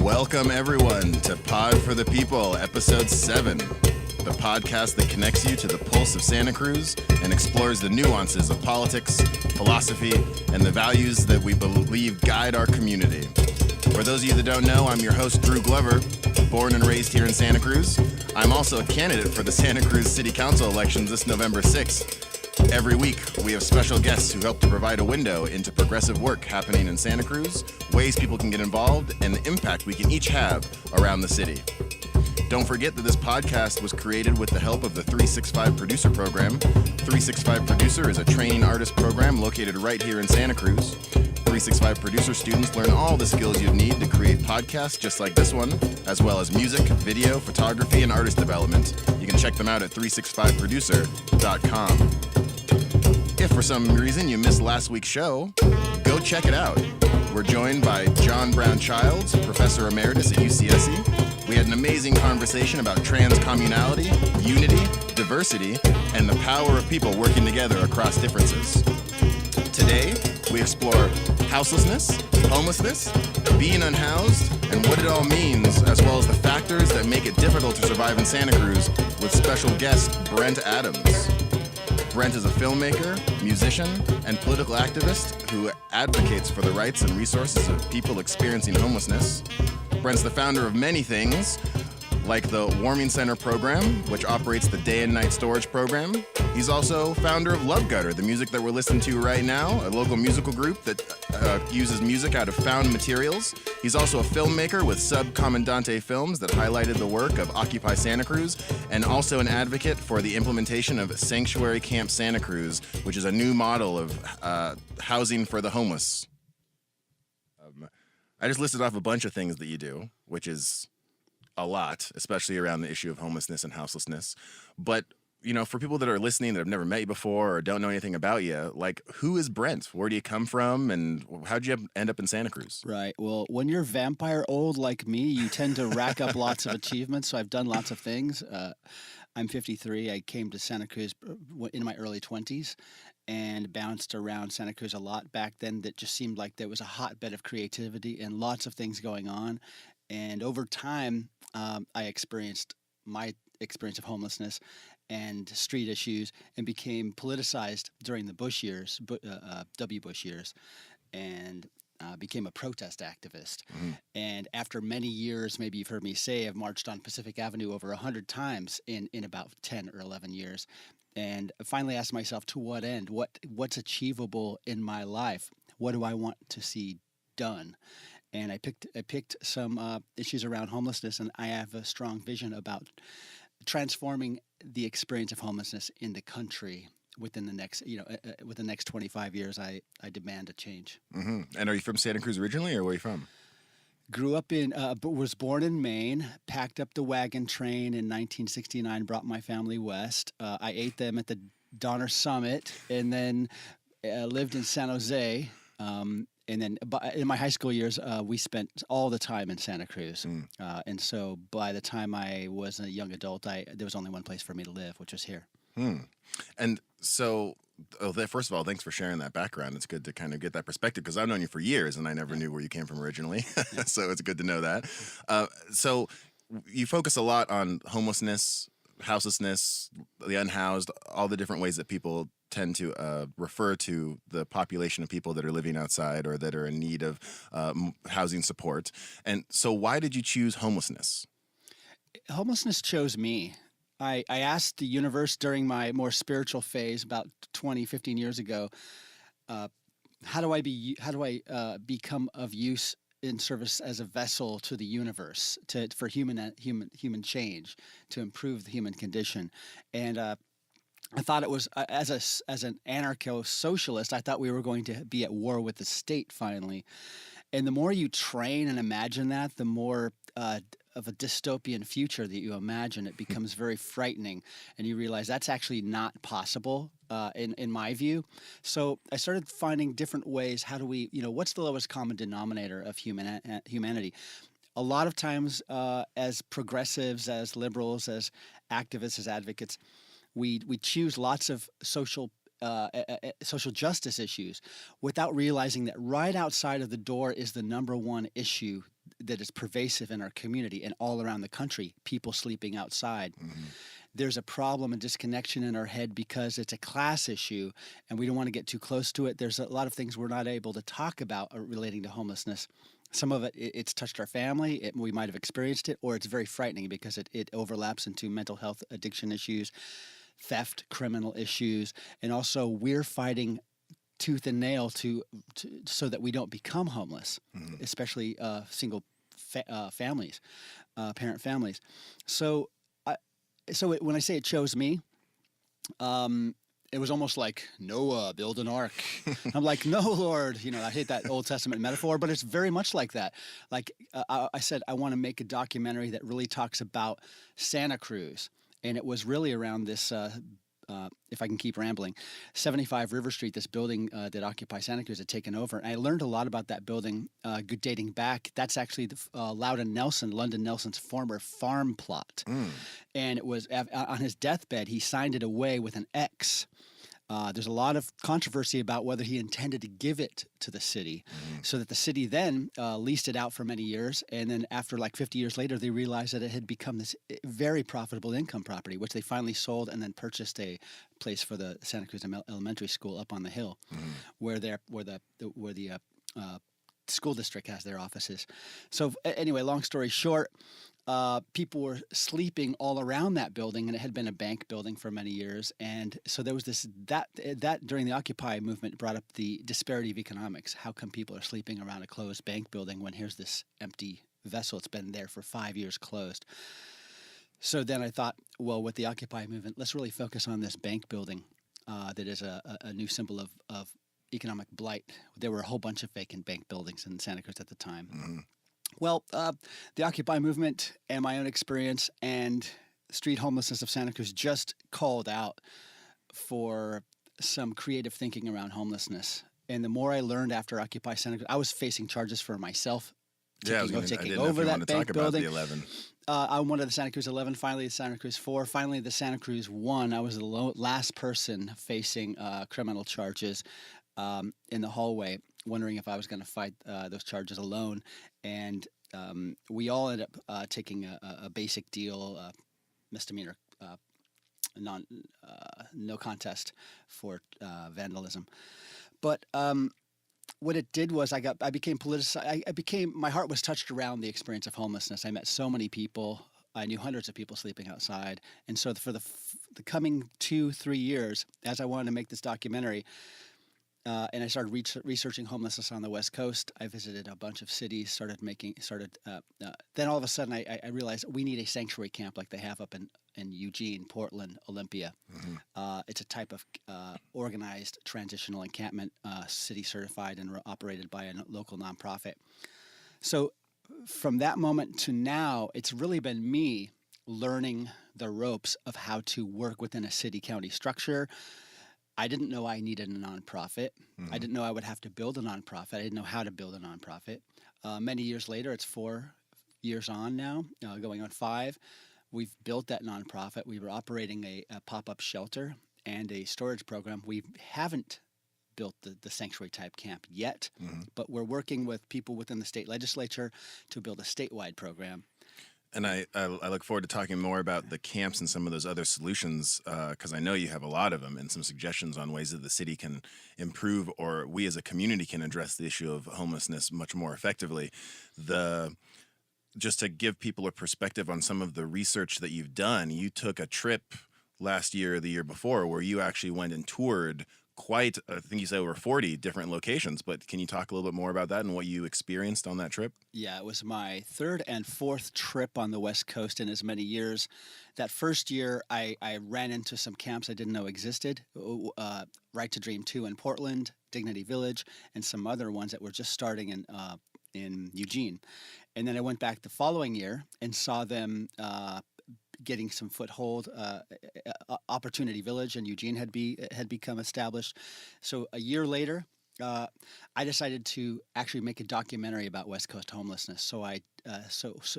Welcome, everyone, to Pod for the People, Episode 7, the podcast that connects you to the pulse of Santa Cruz and explores the nuances of politics, philosophy, and the values that we believe guide our community. For those of you that don't know, I'm your host, Drew Glover, born and raised here in Santa Cruz. I'm also a candidate for the Santa Cruz City Council elections this November 6th. Every week, we have special guests who help to provide a window into progressive work happening in Santa Cruz, ways people can get involved, and the impact we can each have around the city. Don't forget that this podcast was created with the help of the 365 Producer Program. 365 Producer is a training artist program located right here in Santa Cruz. 365 Producer students learn all the skills you need to create podcasts just like this one, as well as music, video, photography, and artist development. You can check them out at 365producer.com. If for some reason you missed last week's show, go check it out. We're joined by John Brown Childs, Professor Emeritus at UCSC. We had an amazing conversation about trans-communality, unity, diversity, and the power of people working together across differences. Today, we explore houselessness, homelessness, being unhoused, and what it all means, as well as the factors that make it difficult to survive in Santa Cruz with special guest Brent Adams. Brent is a filmmaker, musician, and political activist who advocates for the rights and resources of people experiencing homelessness. Brent's the founder of many things, like the Warming Center program, which operates the day and night storage program. He's also founder of Love Gutter, the music that we're listening to right now, a local musical group that uses music out of found materials. He's also a filmmaker with Subcomandante Films that highlighted the work of Occupy Santa Cruz, and also an advocate for the implementation of Sanctuary Camp Santa Cruz, which is a new model of housing for the homeless. I just listed off a bunch of things that you do, which is a lot, especially around the issue of homelessness and houselessness. But, you know, for people that are listening that have never met you before or don't know anything about you, like, who is Brent? Where do you come from? And how'd you end up in Santa Cruz? Right. Well, when you're vampire old like me, you tend to rack up lots of achievements. So I've done lots of things. I'm 53. I came to Santa Cruz in my early 20s and bounced around Santa Cruz a lot back then. That just seemed like there was a hotbed of creativity and lots of things going on. And over time, I experienced my experience of homelessness and street issues and became politicized during the Bush years, W. Bush years, and became a protest activist. Mm-hmm. And after many years, maybe you've heard me say, I've marched on Pacific Avenue over 100 times in about 10 or 11 years. And I finally asked myself, to what end? What's achievable in my life? What do I want to see done? And I picked some issues around homelessness, and I have a strong vision about transforming the experience of homelessness in the country within the next, with the next 25 years. I demand a change. Mm-hmm. And are you from Santa Cruz originally, or where are you from? Grew up was born in Maine, packed up the wagon train in 1969, brought my family west. I ate them at the Donner Summit, and then lived in San Jose. And then in my high school years, we spent all the time in Santa Cruz. And so by the time I was a young adult, there was only one place for me to live, which was here. And so, first of all, thanks for sharing that background. It's good to kind of get that perspective, because I've known you for years and I never knew where you came from originally. So it's good to know that. So you focus a lot on homelessness, houselessness, the unhoused, all the different ways that people tend to refer to the population of people that are living outside or that are in need of housing support. And so why did you choose homelessness? Homelessness chose me. I asked the universe during my more spiritual phase about 15 years ago, how do I become of use in service as a vessel to the universe for human change, to improve the human condition. And I thought it was, as an anarcho-socialist, I thought we were going to be at war with the state finally. And the more you train and imagine that, the more of a dystopian future that you imagine, it becomes very frightening. And you realize that's actually not possible in my view. So I started finding different ways. How do we, what's the lowest common denominator of humanity? A lot of times as progressives, as liberals, as activists, as advocates, we choose lots of social justice issues without realizing that right outside of the door is the number one issue that is pervasive in our community and all around the country, people sleeping outside. There's a problem and disconnection in our head because it's a class issue and we don't want to get too close to it. There's a lot of things we're not able to talk about relating to homelessness. Some of it's touched our family. We might have experienced it, or it's very frightening because it overlaps into mental health addiction issues, theft, criminal issues, and also we're fighting tooth and nail so that we don't become homeless, especially single families, parent families. So when I say it chose me, it was almost like Noah build an ark. I'm like, no, Lord, I hate that Old Testament metaphor, but it's very much like that. Like I said, I want to make a documentary that really talks about Santa Cruz, and it was really around this. If I can keep rambling, 75 River Street, this building that Occupy Santa Cruz had taken over. And I learned a lot about that building dating back. That's actually London Nelson's former farm plot. And it was on his deathbed, he signed it away with an X. There's a lot of controversy about whether he intended to give it to the city, so that the city then leased it out for many years. And then after like 50 years later, they realized that it had become this very profitable income property, which they finally sold and then purchased a place for the Santa Cruz Elementary School up on the hill, where the school district has their offices. So anyway, long story short, people were sleeping all around that building, and it had been a bank building for many years. And so there was that during the Occupy movement brought up the disparity of economics. How come people are sleeping around a closed bank building when here's this empty vessel? It's been there for 5 years closed. So then I thought, well, with the Occupy movement, let's really focus on this bank building that is a new symbol of economic blight. There were a whole bunch of vacant bank buildings in Santa Cruz at the time. Well, the Occupy movement and my own experience and street homelessness of Santa Cruz just called out for some creative thinking around homelessness. And the more I learned after Occupy Santa Cruz, I was facing charges for myself taking over that bank building. I'm one of the Santa Cruz 11, finally the Santa Cruz 4, finally the Santa Cruz 1. I was the last person facing criminal charges in the hallway, wondering if I was going to fight those charges alone. And we all ended up taking a basic deal, misdemeanor, no contest for vandalism. But what it did was I became politicized. My heart was touched around the experience of homelessness. I met so many people. I knew hundreds of people sleeping outside. And so for the coming 2-3 years, as I wanted to make this documentary, and I started researching homelessness on the West Coast. I visited a bunch of cities, then all of a sudden I realized we need a sanctuary camp like they have up in Eugene, Portland, Olympia. It's a type of organized transitional encampment, city certified and operated by a local nonprofit. So from that moment to now, it's really been me learning the ropes of how to work within a city-county structure. I didn't know I needed a nonprofit. I didn't know I would have to build a nonprofit. I didn't know how to build a nonprofit. Many years later, it's 4 years on now, going on 5. We've built that nonprofit. We were operating a pop-up shelter and a storage program. We haven't built the sanctuary type camp yet, but we're working with people within the state legislature to build a statewide program. And I look forward to talking more about the camps and some of those other solutions, because I know you have a lot of them and some suggestions on ways that the city can improve, or we as a community can address the issue of homelessness much more effectively. Just to give people a perspective on some of the research that you've done, you took a trip last year or the year before where you actually went and toured I think you said over 40 different locations, but can you talk a little bit more about that and what you experienced on that trip? Yeah, it was my 3rd and 4th trip on the West Coast in as many years. That first year, I ran into some camps I didn't know existed, Right to Dream 2 in Portland, Dignity Village, and some other ones that were just starting in Eugene. And then I went back the following year and saw them getting some foothold. Opportunity Village in Eugene had become established. So a year later, I decided to actually make a documentary about West Coast homelessness. So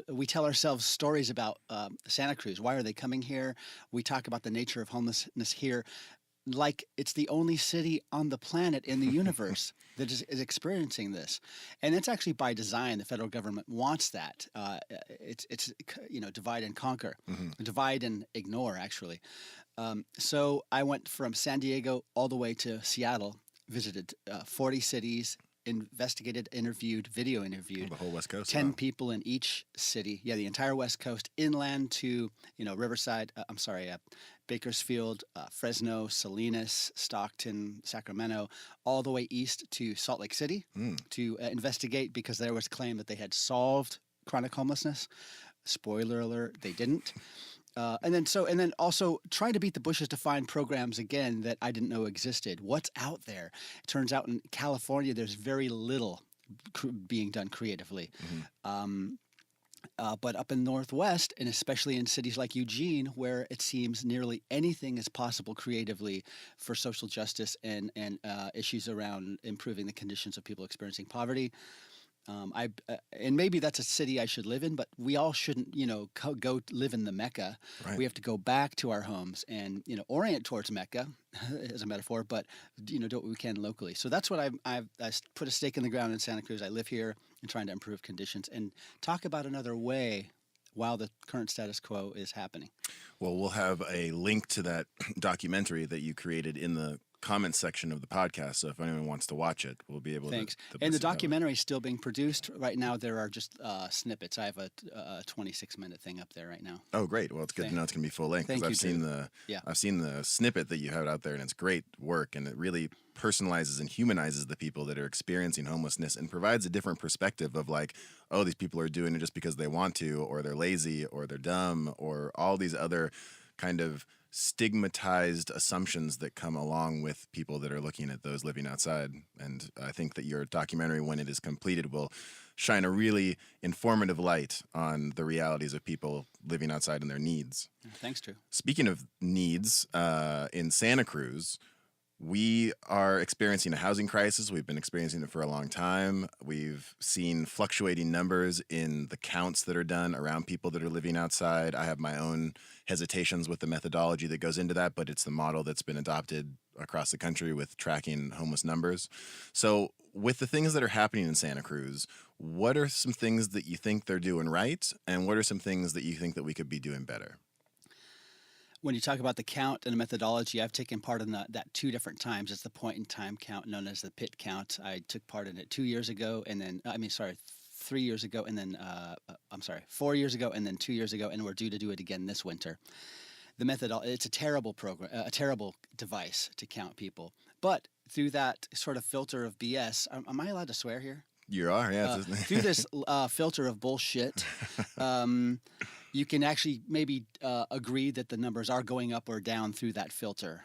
we tell ourselves stories about Santa Cruz. Why are they coming here? We talk about the nature of homelessness here. like it's the only city on the planet in the universe that is experiencing this, and it's actually by design. The federal government wants that. It's divide and conquer, divide and ignore. Actually, so I went from San Diego all the way to Seattle, visited 40 cities, investigated, interviewed, video interviewed. The whole West Coast. 10 people in each city. Yeah, the entire West Coast, inland to, Riverside, Bakersfield, Fresno, Salinas, Stockton, Sacramento, all the way east to Salt Lake City to investigate, because there was claim that they had solved chronic homelessness. Spoiler alert, they didn't. And then also trying to beat the bushes to find programs again that I didn't know existed. What's out there? It turns out in California, there's very little being done creatively. But up in Northwest, and especially in cities like Eugene, where it seems nearly anything is possible creatively for social justice and issues around improving the conditions of people experiencing poverty. And maybe that's a city I should live in, but we all shouldn't, go live in the Mecca. Right. We have to go back to our homes and, orient towards Mecca as a metaphor, but, do what we can locally. So that's what I put a stake in the ground in Santa Cruz. I live here and trying to improve conditions and talk about another way while the current status quo is happening. Well, we'll have a link to that documentary that you created in the comments section of the podcast, so if anyone wants to watch it, we'll be able Thanks. to And the documentary is still being produced right now. There are just snippets. I have a 26-minute thing up there right now. Oh, great. Well, it's good to know it's going to be full length, because I've seen the snippet that you have out there, and it's great work, and it really personalizes and humanizes the people that are experiencing homelessness and provides a different perspective of like, oh, these people are doing it just because they want to, or they're lazy, or they're dumb, or all these other kind of stigmatized assumptions that come along with people that are looking at those living outside. And I think that your documentary, when it is completed, will shine a really informative light on the realities of people living outside and their needs. Thanks, Drew. Speaking of needs, in Santa Cruz, we are experiencing a housing crisis. We've been experiencing it for a long time. We've seen fluctuating numbers in the counts that are done around people that are living outside. I have my own hesitations with the methodology that goes into that, but it's the model that's been adopted across the country with tracking homeless numbers. So with the things that are happening in Santa Cruz, what are some things that you think they're doing right? And what are some things that you think that we could be doing better? When you talk about the count and the methodology, I've taken part in that 2 different times. It's the point-in-time count known as the PIT count. I took part in it 2 years ago, and then 3 years ago, and then 4 years ago, and then 2 years ago, and we're due to do it again this winter. The methodology, it's a terrible program, a terrible device to count people. But through that sort of filter of BS, am I allowed to swear here? You are, yeah. Through this filter of bullshit, you can actually maybe agree that the numbers are going up or down through that filter.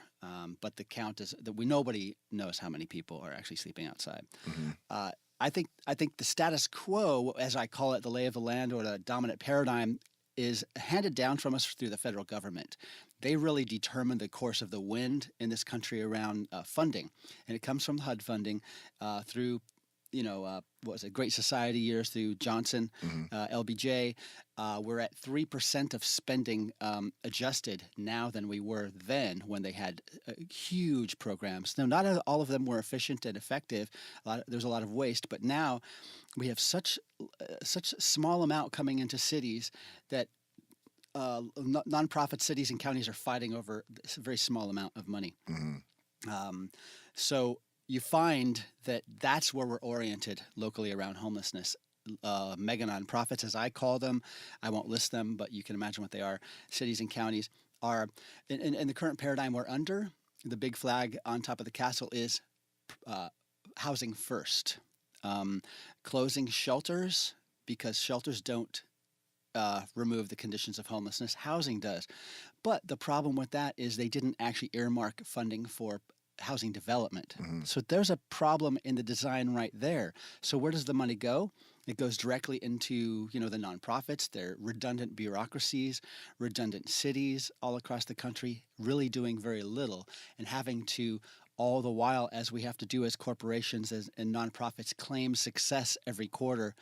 But the count is that nobody knows how many people are actually sleeping outside. I think the status quo, as I call it, the lay of the land or the dominant paradigm, is handed down from us through the federal government. They really determine the course of the wind in this country around funding, and it comes from HUD funding through. What was it? Great Society years through Johnson, LBJ. We're at 3% of spending adjusted now than we were then when they had huge programs. Now, not all of them were efficient and effective. There's a lot of waste, but now we have such small amount coming into cities that nonprofit cities and counties are fighting over a very small amount of money. So you find that that's where we're oriented locally around homelessness. Mega nonprofits, as I call them, I won't list them, but you can imagine what they are. Cities and counties are, in the current paradigm we're under, the big flag on top of the castle is housing first. Closing shelters, because shelters don't remove the conditions of homelessness. Housing does. But the problem with that is they didn't actually earmark funding for housing development. So there's a problem in the design right there. So where does the money go? It goes directly into, the nonprofits, their redundant bureaucracies, redundant cities all across the country, really doing very little and having to, all the while, as we have to do as corporations and nonprofits, claim success every quarter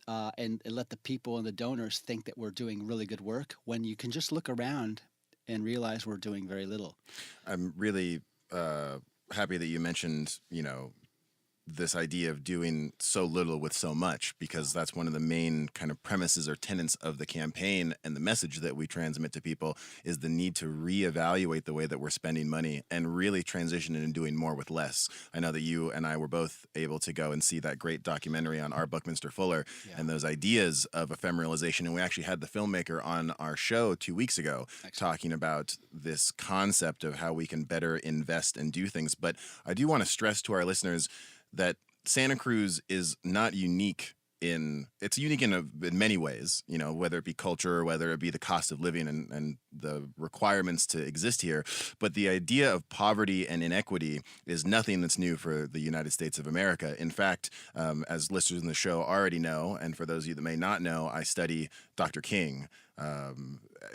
and let the people and the donors think that we're doing really good work when you can just look around and realize we're doing very little. I'm really happy that you mentioned, this idea of doing so little with so much, because that's one of the main kind of premises or tenets of the campaign, and the message that we transmit to people is the need to reevaluate the way that we're spending money and really transition into doing more with less. I know that you and I were both able to go and see that great documentary on R. Buckminster Fuller and those ideas of ephemeralization, and we actually had the filmmaker on our show 2 weeks ago talking about this concept of how we can better invest and do things. But I do want to stress to our listeners that Santa Cruz is not unique it's unique in many ways, whether it be culture or whether it be the cost of living and the requirements to exist here. But the idea of poverty and inequity is nothing that's new for the United States of America. In fact, as listeners in the show already know, and for those of you that may not know, I study Dr. King.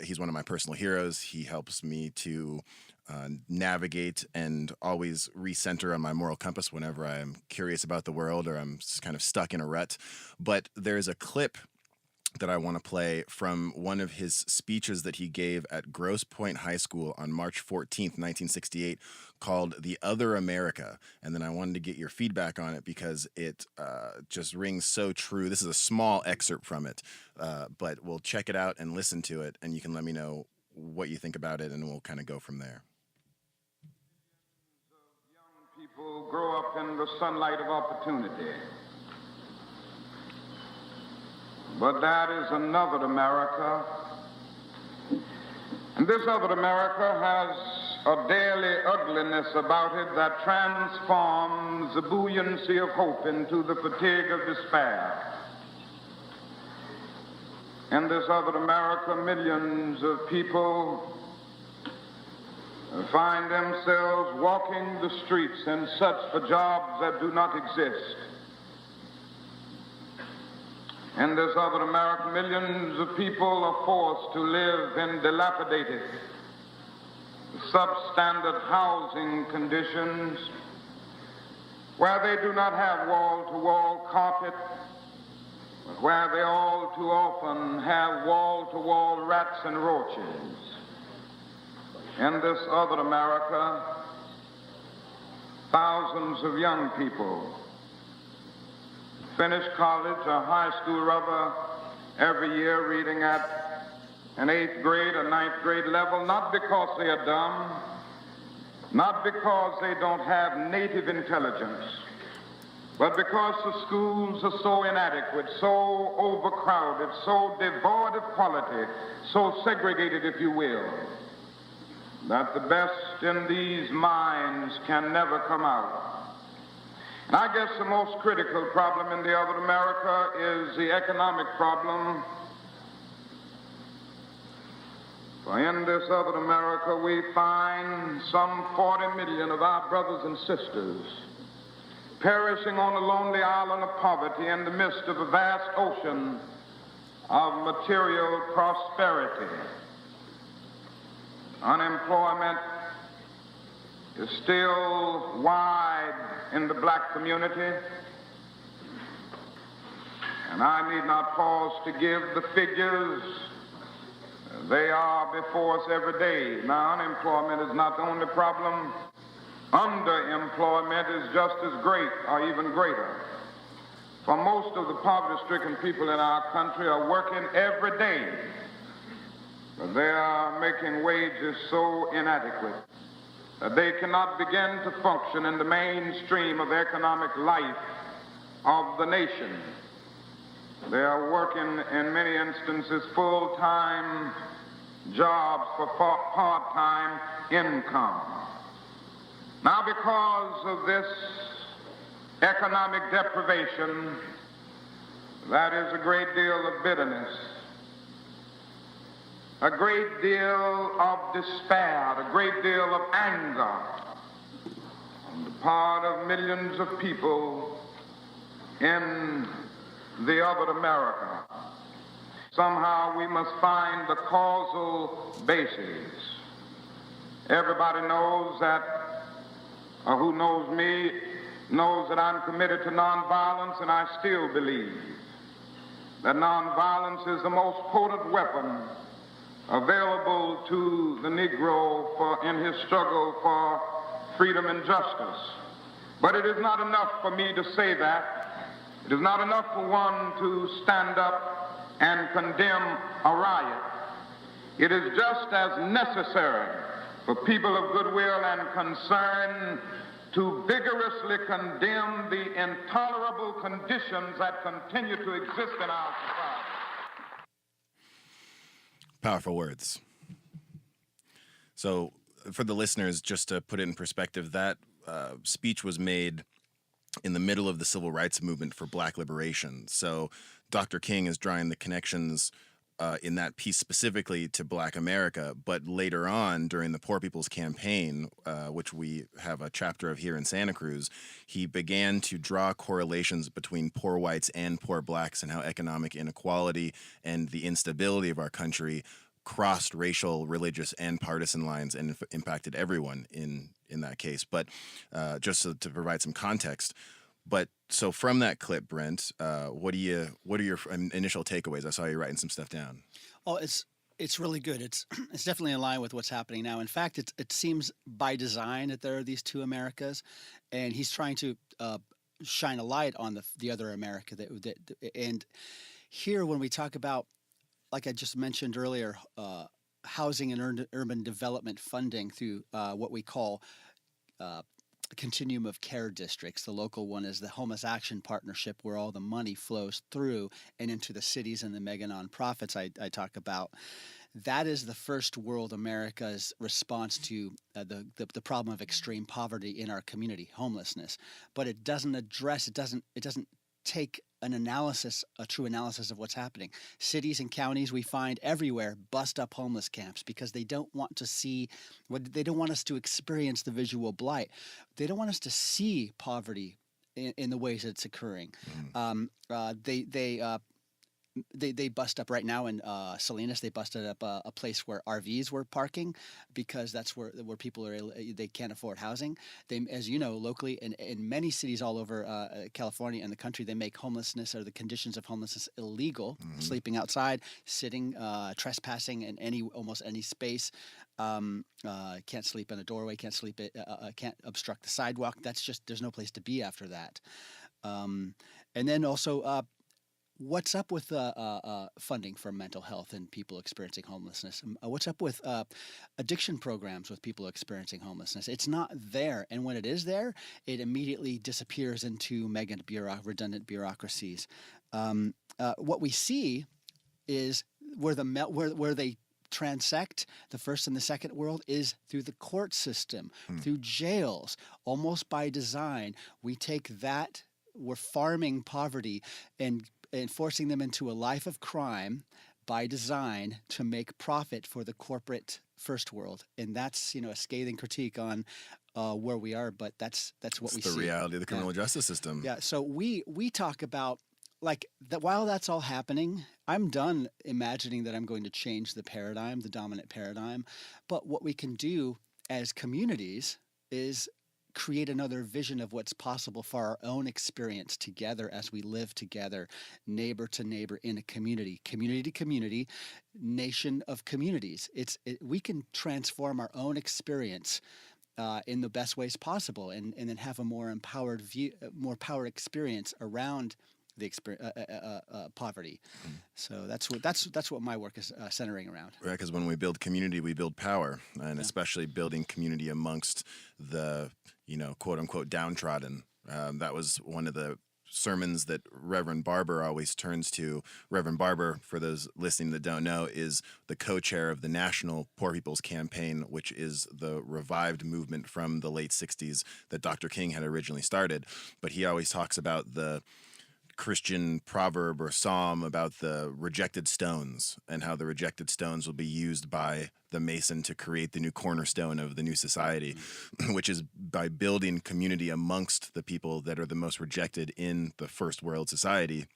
He's one of my personal heroes. He helps me to navigate and always recenter on my moral compass whenever I'm curious about the world or I'm kind of stuck in a rut. But there's a clip that I want to play from one of his speeches that he gave at Grosse Pointe High School on March 14th, 1968, called The Other America. And then I wanted to get your feedback on it because it just rings so true. This is a small excerpt from it, but we'll check it out and listen to it, and you can let me know what you think about it, and we'll kind of go from there. Young people grow up in the sunlight of opportunity. But that is another America. And this other America has a daily ugliness about it that transforms the buoyancy of hope into the fatigue of despair. In this other America, millions of people find themselves walking the streets in search for jobs that do not exist. In this other America, millions of people are forced to live in dilapidated, substandard housing conditions where they do not have wall-to-wall carpet, but where they all too often have wall-to-wall rats and roaches. In this other America, thousands of young people finish college or high school rather every year reading at an 8th grade or 9th grade level, not because they are dumb, not because they don't have native intelligence, but because the schools are so inadequate, so overcrowded, so devoid of quality, so segregated, if you will, that the best in these minds can never come out. And I guess the most critical problem in the other America is the economic problem. For in this other America, we find some 40 million of our brothers and sisters perishing on a lonely island of poverty in the midst of a vast ocean of material prosperity. Unemployment is still wide in the black community, and I need not pause to give the figures. They are before us every day. Now, unemployment is not the only problem. Underemployment is just as great or even greater. For most of the poverty-stricken people in our country are working every day, but they are making wages so inadequate that they cannot begin to function in the mainstream of economic life of the nation. They are working, in many instances, full-time jobs for part-time income. Now, because of this economic deprivation, that is a great deal of bitterness, a great deal of despair, a great deal of anger on the part of millions of people in the other America. Somehow we must find the causal basis. Everybody knows that, or who knows me, knows that I'm committed to nonviolence, and I still believe that nonviolence is the most potent weapon available to the Negro in his struggle for freedom and justice. But it is not enough for me to say that. It is not enough for one to stand up and condemn a riot. It is just as necessary for people of goodwill and concern to vigorously condemn the intolerable conditions that continue to exist in our society. Powerful words. So for the listeners, just to put it in perspective, that speech was made in the middle of the civil rights movement for Black liberation. So Dr. King is drawing the connections in that piece specifically to Black America, but later on during the Poor People's Campaign, which we have a chapter of here in Santa Cruz, he began to draw correlations between poor whites and poor Blacks and how economic inequality and the instability of our country crossed racial, religious, and partisan lines and impacted everyone in that case. But just to provide some context. But so from that clip, Brent, what are your initial takeaways? I saw you writing some stuff down. Oh, it's really good. It's definitely in line with what's happening now. In fact, it seems by design that there are these two Americas, and he's trying to shine a light on the other America. And here, when we talk about, like I just mentioned earlier, housing and urban development funding through what we call continuum of care districts. The local one is the Homeless Action Partnership, where all the money flows through and into the cities and the mega nonprofits I talk about. That is the first world America's response to the problem of extreme poverty in our community, homelessness. But it doesn't address, it doesn't take a true analysis of what's happening. Cities and counties we find everywhere bust up homeless camps because they don't want to see, they don't want us to experience the visual blight. They don't want us to see poverty in the ways it's occurring. They bust up right now in Salinas. They busted up a place where RVs were parking because that's where people they can't afford housing. They, as you know, locally in many cities all over California and the country, they make homelessness or the conditions of homelessness illegal. Mm-hmm. Sleeping outside, sitting, trespassing in almost any space. Can't sleep in a doorway. Can't obstruct the sidewalk. That's just, there's no place to be after that. And then also. What's up with funding for mental health and people experiencing homelessness? What's up with addiction programs with people experiencing homelessness? It's not there. And when it is there, it immediately disappears into redundant bureaucracies. What we see is where they transect the first and the second world is through the court system, through jails, almost by design. We take that, we're farming poverty and forcing them into a life of crime by design to make profit for the corporate first world. And that's, a scathing critique on where we are, but that's what we see. It's the reality of the criminal justice system. Yeah, so we talk about, like, that while that's all happening, I'm done imagining that I'm going to change the paradigm, the dominant paradigm. But what we can do as communities is create another vision of what's possible for our own experience together as we live together, neighbor to neighbor in a community, community to community, nation of communities. We can transform our own experience in the best ways possible, and then have a more empowered view, more powered experience around the poverty. So that's what my work is centering around. Right, because when we build community, we build power, and especially building community amongst the quote unquote downtrodden. That was one of the sermons that Reverend Barber always turns to. Reverend Barber, for those listening that don't know, is the co-chair of the National Poor People's Campaign, which is the revived movement from the late 60s that Dr. King had originally started. But he always talks about the Christian proverb or psalm about the rejected stones and how the rejected stones will be used by the mason to create the new cornerstone of the new society, which is by building community amongst the people that are the most rejected in the first world society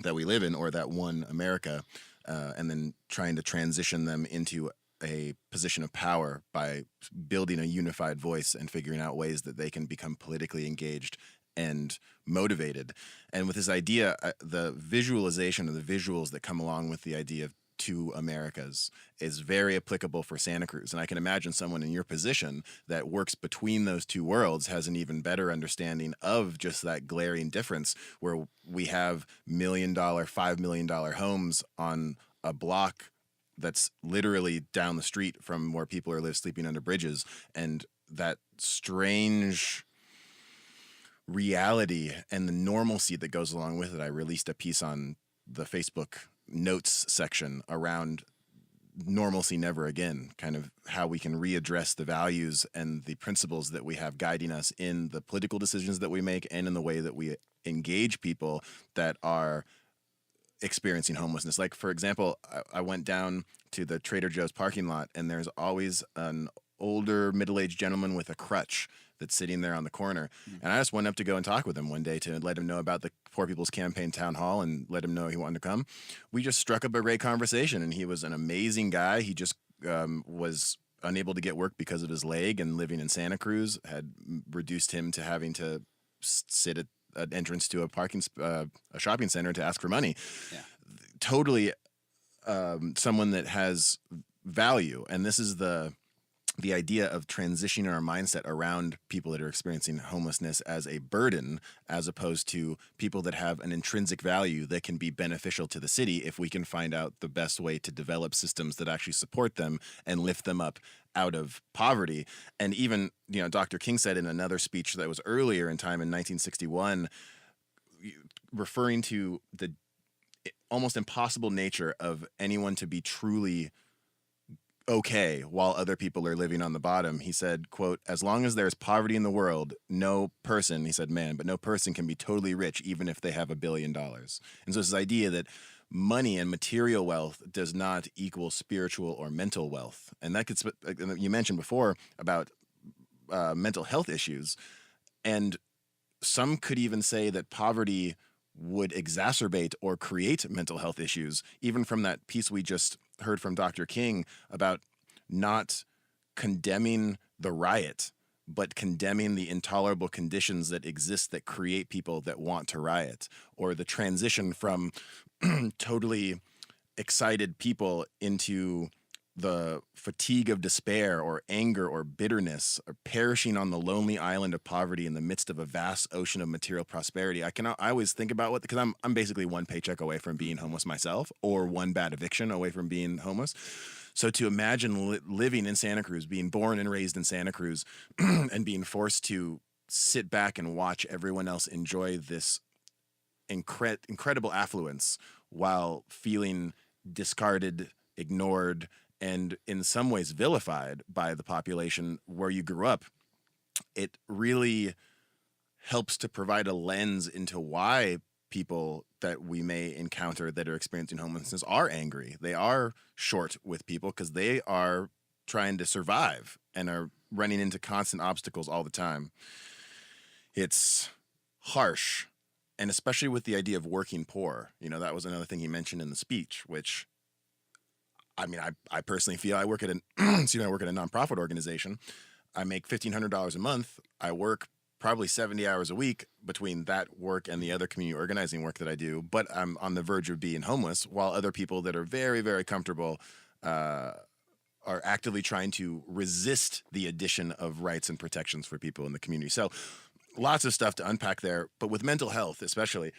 that we live in, or that one America, and then trying to transition them into a position of power by building a unified voice and figuring out ways that they can become politically engaged and motivated. And with this idea, the visualization of the visuals that come along with the idea of two Americas is very applicable for Santa Cruz. And I can imagine someone in your position that works between those two worlds has an even better understanding of just that glaring difference, where we have $1 million, $5 million homes on a block that's literally down the street from where people are sleeping under bridges. And that strange reality and the normalcy that goes along with it. I released a piece on the Facebook notes section around normalcy never again, kind of how we can readdress the values and the principles that we have guiding us in the political decisions that we make and in the way that we engage people that are experiencing homelessness. Like, for example, I went down to the Trader Joe's parking lot, and there's always an older middle-aged gentleman with a crutch that's sitting there on the corner. And I just went up to go and talk with him one day to let him know about the Poor People's Campaign town hall and let him know he wanted to come. We just struck up a great conversation, and he was an amazing guy. He just was unable to get work because of his leg, and living in Santa Cruz had reduced him to having to sit at an entrance to a shopping center to ask for money. Yeah. Totally someone that has value. And this is the idea of transitioning our mindset around people that are experiencing homelessness as a burden, as opposed to people that have an intrinsic value that can be beneficial to the city if we can find out the best way to develop systems that actually support them and lift them up out of poverty. And even, Dr. King said in another speech that was earlier in time in 1961, referring to the almost impossible nature of anyone to be truly okay while other people are living on the bottom. He said, quote, "As long as there's poverty in the world, no person," he said man, but no person can be totally rich even if they have $1 billion. And so it's this idea that money and material wealth does not equal spiritual or mental wealth. And that gets, you mentioned before about mental health issues. And some could even say that poverty would exacerbate or create mental health issues, even from that piece we just heard from Dr. King about not condemning the riot, but condemning the intolerable conditions that exist that create people that want to riot, or the transition from totally excited people into the fatigue of despair or anger or bitterness, or perishing on the lonely island of poverty in the midst of a vast ocean of material prosperity. I always think about because I'm basically one paycheck away from being homeless myself, or one bad eviction away from being homeless. So to imagine living in Santa Cruz, being born and raised in Santa Cruz, and being forced to sit back and watch everyone else enjoy this incredible affluence while feeling discarded, ignored, and in some ways vilified by the population where you grew up, it really helps to provide a lens into why people that we may encounter that are experiencing homelessness are angry. They are short with people because they are trying to survive and are running into constant obstacles all the time. It's harsh, and especially with the idea of working poor. That was another thing he mentioned in the speech, which, I personally feel I work at a nonprofit organization. I make $1,500 a month. I work probably 70 hours a week between that work and the other community organizing work that I do, but I'm on the verge of being homeless, while other people that are very, very comfortable are actively trying to resist the addition of rights and protections for people in the community. So lots of stuff to unpack there, but with mental health especially,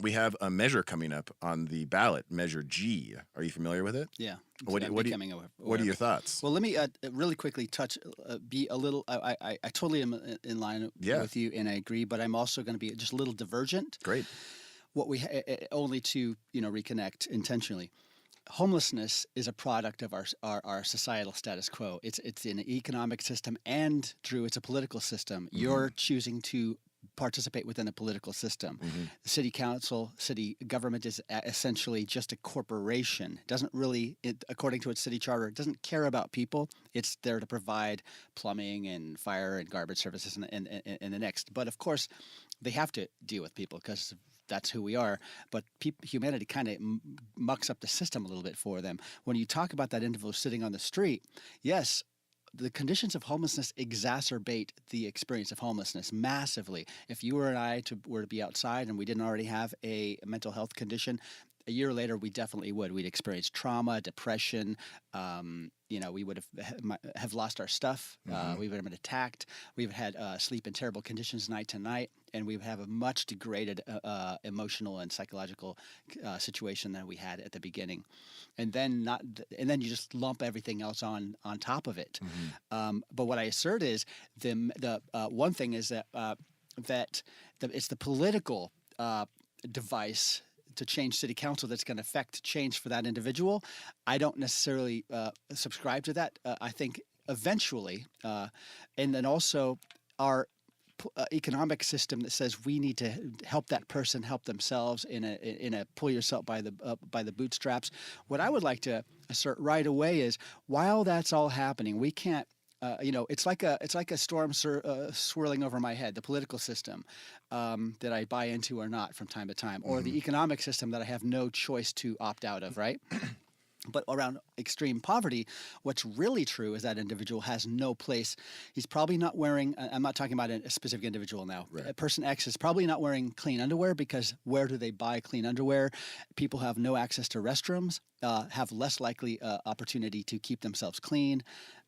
we have a measure coming up on the ballot, Measure G. Are you familiar with it? Yeah. What are your thoughts? Well, let me really quickly be a little, I totally am in line with you, and I agree, but I'm also going to be just a little divergent. Great. Only to, reconnect intentionally. Homelessness is a product of our societal status quo. It's an economic system, and Drew, it's a political system. Mm-hmm. You're choosing to participate within a political system. Mm-hmm. The city council, city government is essentially just a corporation. Doesn't really, according to its city charter, it doesn't care about people. It's there to provide plumbing and fire and garbage services and the next. But of course, they have to deal with people because that's who we are. But humanity kind of mucks up the system a little bit for them. When you talk about that individual sitting on the street, yes, the conditions of homelessness exacerbate the experience of homelessness massively. If you or I were to be outside and we didn't already have a mental health condition, a year later, we definitely would. We'd experience trauma, depression. We would have lost our stuff. We would have been attacked. We would have had sleep in terrible conditions night to night, and we would have a much degraded emotional and psychological situation than we had at the beginning. And then you just lump everything else on top of it. But what I assert is the one thing is that it's the political device to change city council that's going to affect change for that individual. I don't necessarily subscribe to that. I think eventually, and then also our economic system that says we need to help that person help themselves in a pull yourself by the bootstraps. What I would like to assert right away is while that's all happening, we can't. It's like a storm swirling over my head. The political system that I buy into or not from time to time, or the economic system that I have no choice to opt out of. Right. But around extreme poverty, what's really true is that individual has no place. He's probably not wearing, I'm not talking about a specific individual now. Right. Person X is probably not wearing clean underwear because where do they buy clean underwear? People have no access to restrooms, have less likely opportunity to keep themselves clean.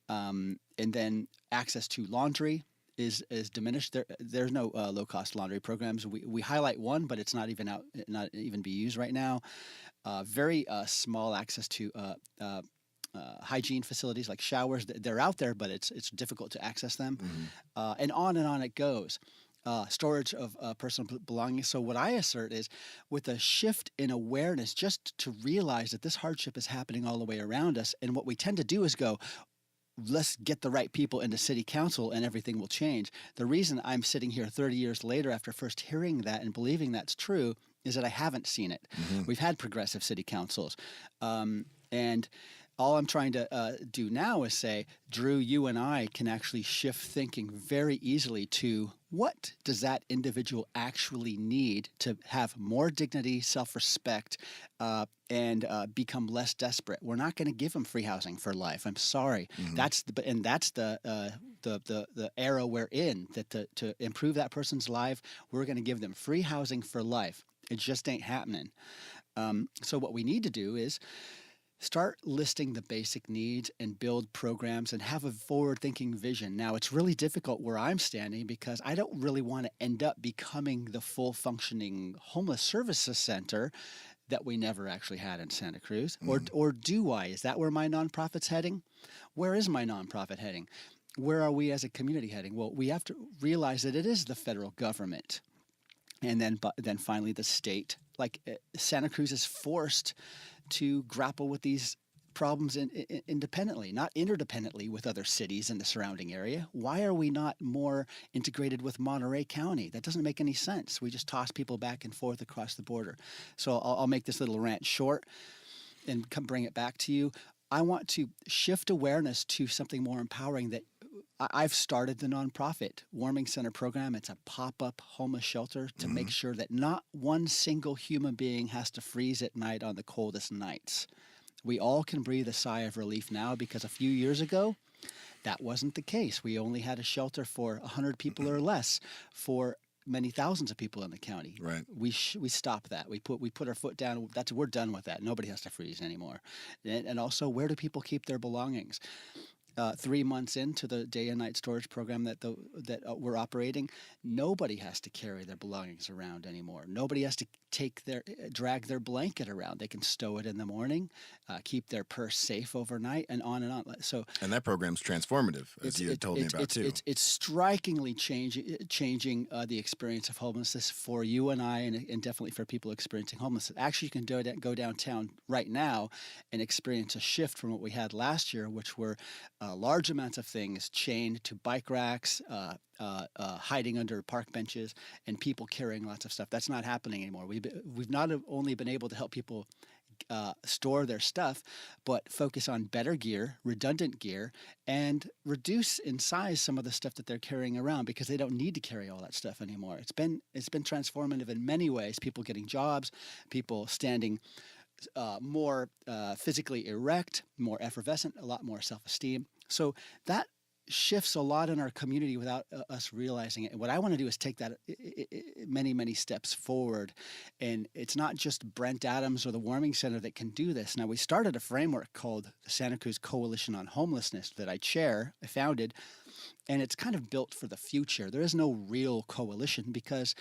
And then access to laundry is diminished. There's no low-cost laundry programs. We highlight one, but it's not even be used right now. Very small access to hygiene facilities like showers. They're out there, but it's difficult to access them. And on it goes. Storage of personal belongings. So what I assert is with a shift in awareness, just to realize that this hardship is happening all the way around us. And what we tend to do is go, let's get the right people into city council and everything will change. The reason I'm sitting here 30 years later after first hearing that and believing that's true is that I haven't seen it. We've had progressive city councils. And all I'm trying to do now is say, Drew, you and I can actually shift thinking very easily to what does that individual actually need to have more dignity, self-respect, and become less desperate. We're not going to give them free housing for life. I'm sorry. That's the era we're in. That to improve that person's life, we're going to give them free housing for life. It just ain't happening. So what we need to do is start listing the basic needs and build programs and have a forward-thinking vision. Now, it's really difficult where I'm standing because I don't really want to end up becoming the full-functioning homeless services center that we never actually had in Santa Cruz. Or do I? Is that where my nonprofit's heading? Where is my nonprofit heading? Where are we as a community heading? Well, we have to realize that it is the federal government. And then finally the state. Like Santa Cruz is forced to grapple with these problems independently, not interdependently with other cities in the surrounding area. Why are we not more integrated with Monterey County? That doesn't make any sense. We just toss people back and forth across the border. So I'll make this little rant short and bring it back to you. I want to shift awareness to something more empowering that I've started the nonprofit Warming Center program. It's a pop-up homeless shelter to make sure that not one single human being has to freeze at night on the coldest nights. We all can breathe a sigh of relief now because a few years ago, that wasn't the case. We only had a shelter for 100 people or less for many thousands of people in the county. Right. We stopped that. We put our foot down. We're done with that. Nobody has to freeze anymore. And also, where do people keep their belongings? 3 months into the day and night storage program that we're operating, nobody has to carry their belongings around anymore. Nobody has to drag their blanket around. They can stow it in the morning, keep their purse safe overnight, and on and on. And that program's transformative, as you had told me about too. It's strikingly changing the experience of homelessness for you and I, and definitely for people experiencing homelessness. Actually, you can go downtown right now and experience a shift from what we had last year, which were large amounts of things chained to bike racks, hiding under park benches, and people carrying lots of stuff. That's not happening anymore. We've not only been able to help people store their stuff, but focus on better gear, redundant gear, and reduce in size some of the stuff that they're carrying around because they don't need to carry all that stuff anymore. It's been transformative in many ways. People getting jobs, people standing more physically erect, more effervescent, a lot more self-esteem. So that shifts a lot in our community without us realizing it. And what I want to do is take that many, many steps forward. And it's not just Brent Adams or the Warming Center that can do this. Now, we started a framework called the Santa Cruz Coalition on Homelessness that I founded, and it's kind of built for the future. There is no real coalition because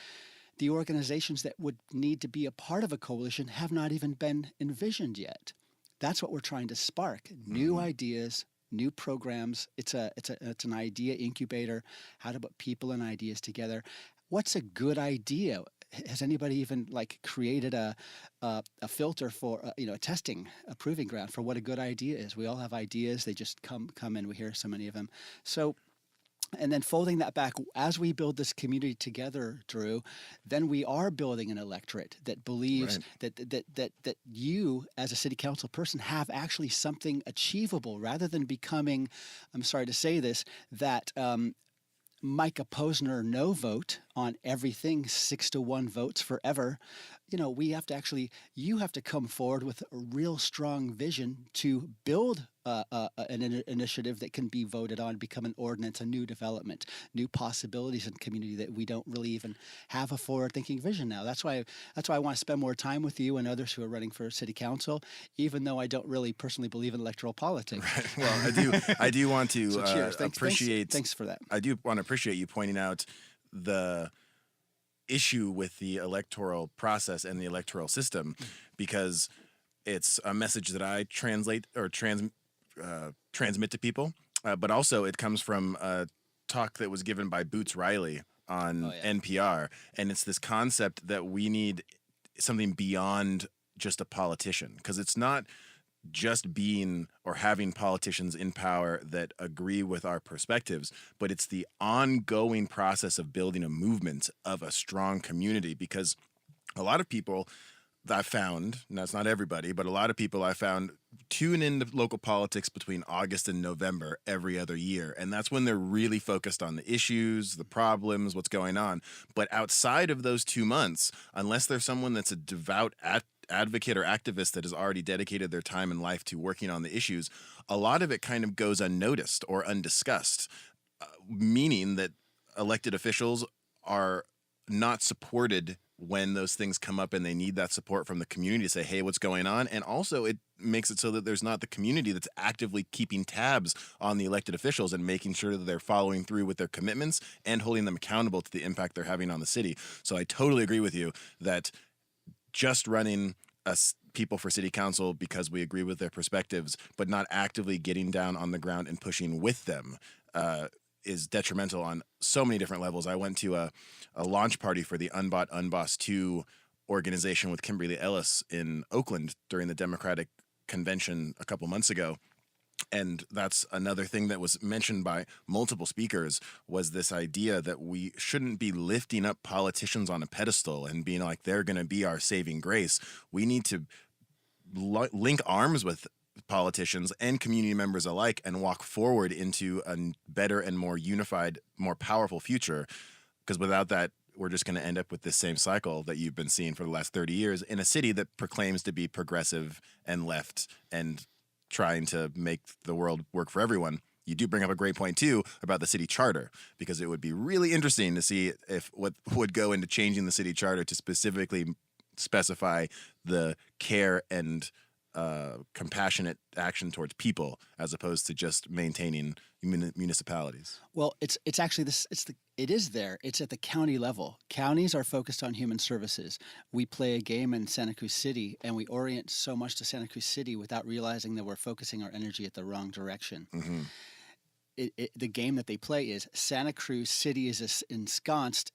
the organizations that would need to be a part of a coalition have not even been envisioned yet. That's what we're trying to spark: new ideas, new programs. It's an idea incubator, how to put people and ideas together. What's a good idea? Has anybody even created a filter for a testing, a proving ground for what a good idea is? We all have ideas. They just come in. We hear so many of them. So, and then folding that back, as we build this community together, Drew, then we are building an electorate that believes that you, as a city council person, have actually something achievable, rather than becoming, I'm sorry to say this, that Micah Posner no vote on everything, 6-1 votes forever. We have to you have to come forward with a real strong vision to build an initiative that can be voted on, become an ordinance, a new development, new possibilities in community that we don't really even have a forward-thinking vision now. That's why I want to spend more time with you and others who are running for city council, even though I don't really personally believe in electoral politics. Right. Well, I do want to So cheers. appreciate. Thanks for that. I do want to appreciate you pointing out the issue with the electoral process and the electoral system, because it's a message that I translate or transmit to people, but also it comes from a talk that was given by Boots Riley on NPR, and it's this concept that we need something beyond just a politician, because it's not just being or having politicians in power that agree with our perspectives, but it's the ongoing process of building a movement of a strong community. Because a lot of people I found, and that's not everybody, but a lot of people I found tune into local politics between August and November every other year. And that's when they're really focused on the issues, the problems, what's going on. But outside of those 2 months, unless there's someone that's a devout advocate or activist that has already dedicated their time and life to working on the issues, a lot of it kind of goes unnoticed or undiscussed, meaning that elected officials are not supported when those things come up and they need that support from the community to say, hey, what's going on? And also it makes it so that there's not the community that's actively keeping tabs on the elected officials and making sure that they're following through with their commitments and holding them accountable to the impact they're having on the city. So I totally agree with you that just running people for city council because we agree with their perspectives, but not actively getting down on the ground and pushing with them is detrimental on so many different levels. I went to a launch party for the Unbought Unbossed 2 organization with Kimberly Ellis in Oakland during the Democratic convention a couple months ago. And that's another thing that was mentioned by multiple speakers, was this idea that we shouldn't be lifting up politicians on a pedestal and being like, they're going to be our saving grace. We need to link arms with politicians and community members alike and walk forward into a better and more unified, more powerful future. Because without that, we're just going to end up with this same cycle that you've been seeing for the last 30 years in a city that proclaims to be progressive and left and trying to make the world work for everyone. You do bring up a great point, too, about the city charter, because it would be really interesting to see if what would go into changing the city charter to specifically specify the care and compassionate action towards people as opposed to just maintaining municipalities. Well, it's actually this. It is there. It's at the county level. Counties are focused on human services. We play a game in Santa Cruz City, and we orient so much to Santa Cruz City without realizing that we're focusing our energy at the wrong direction. Mm-hmm. The game that they play is Santa Cruz City is ensconced,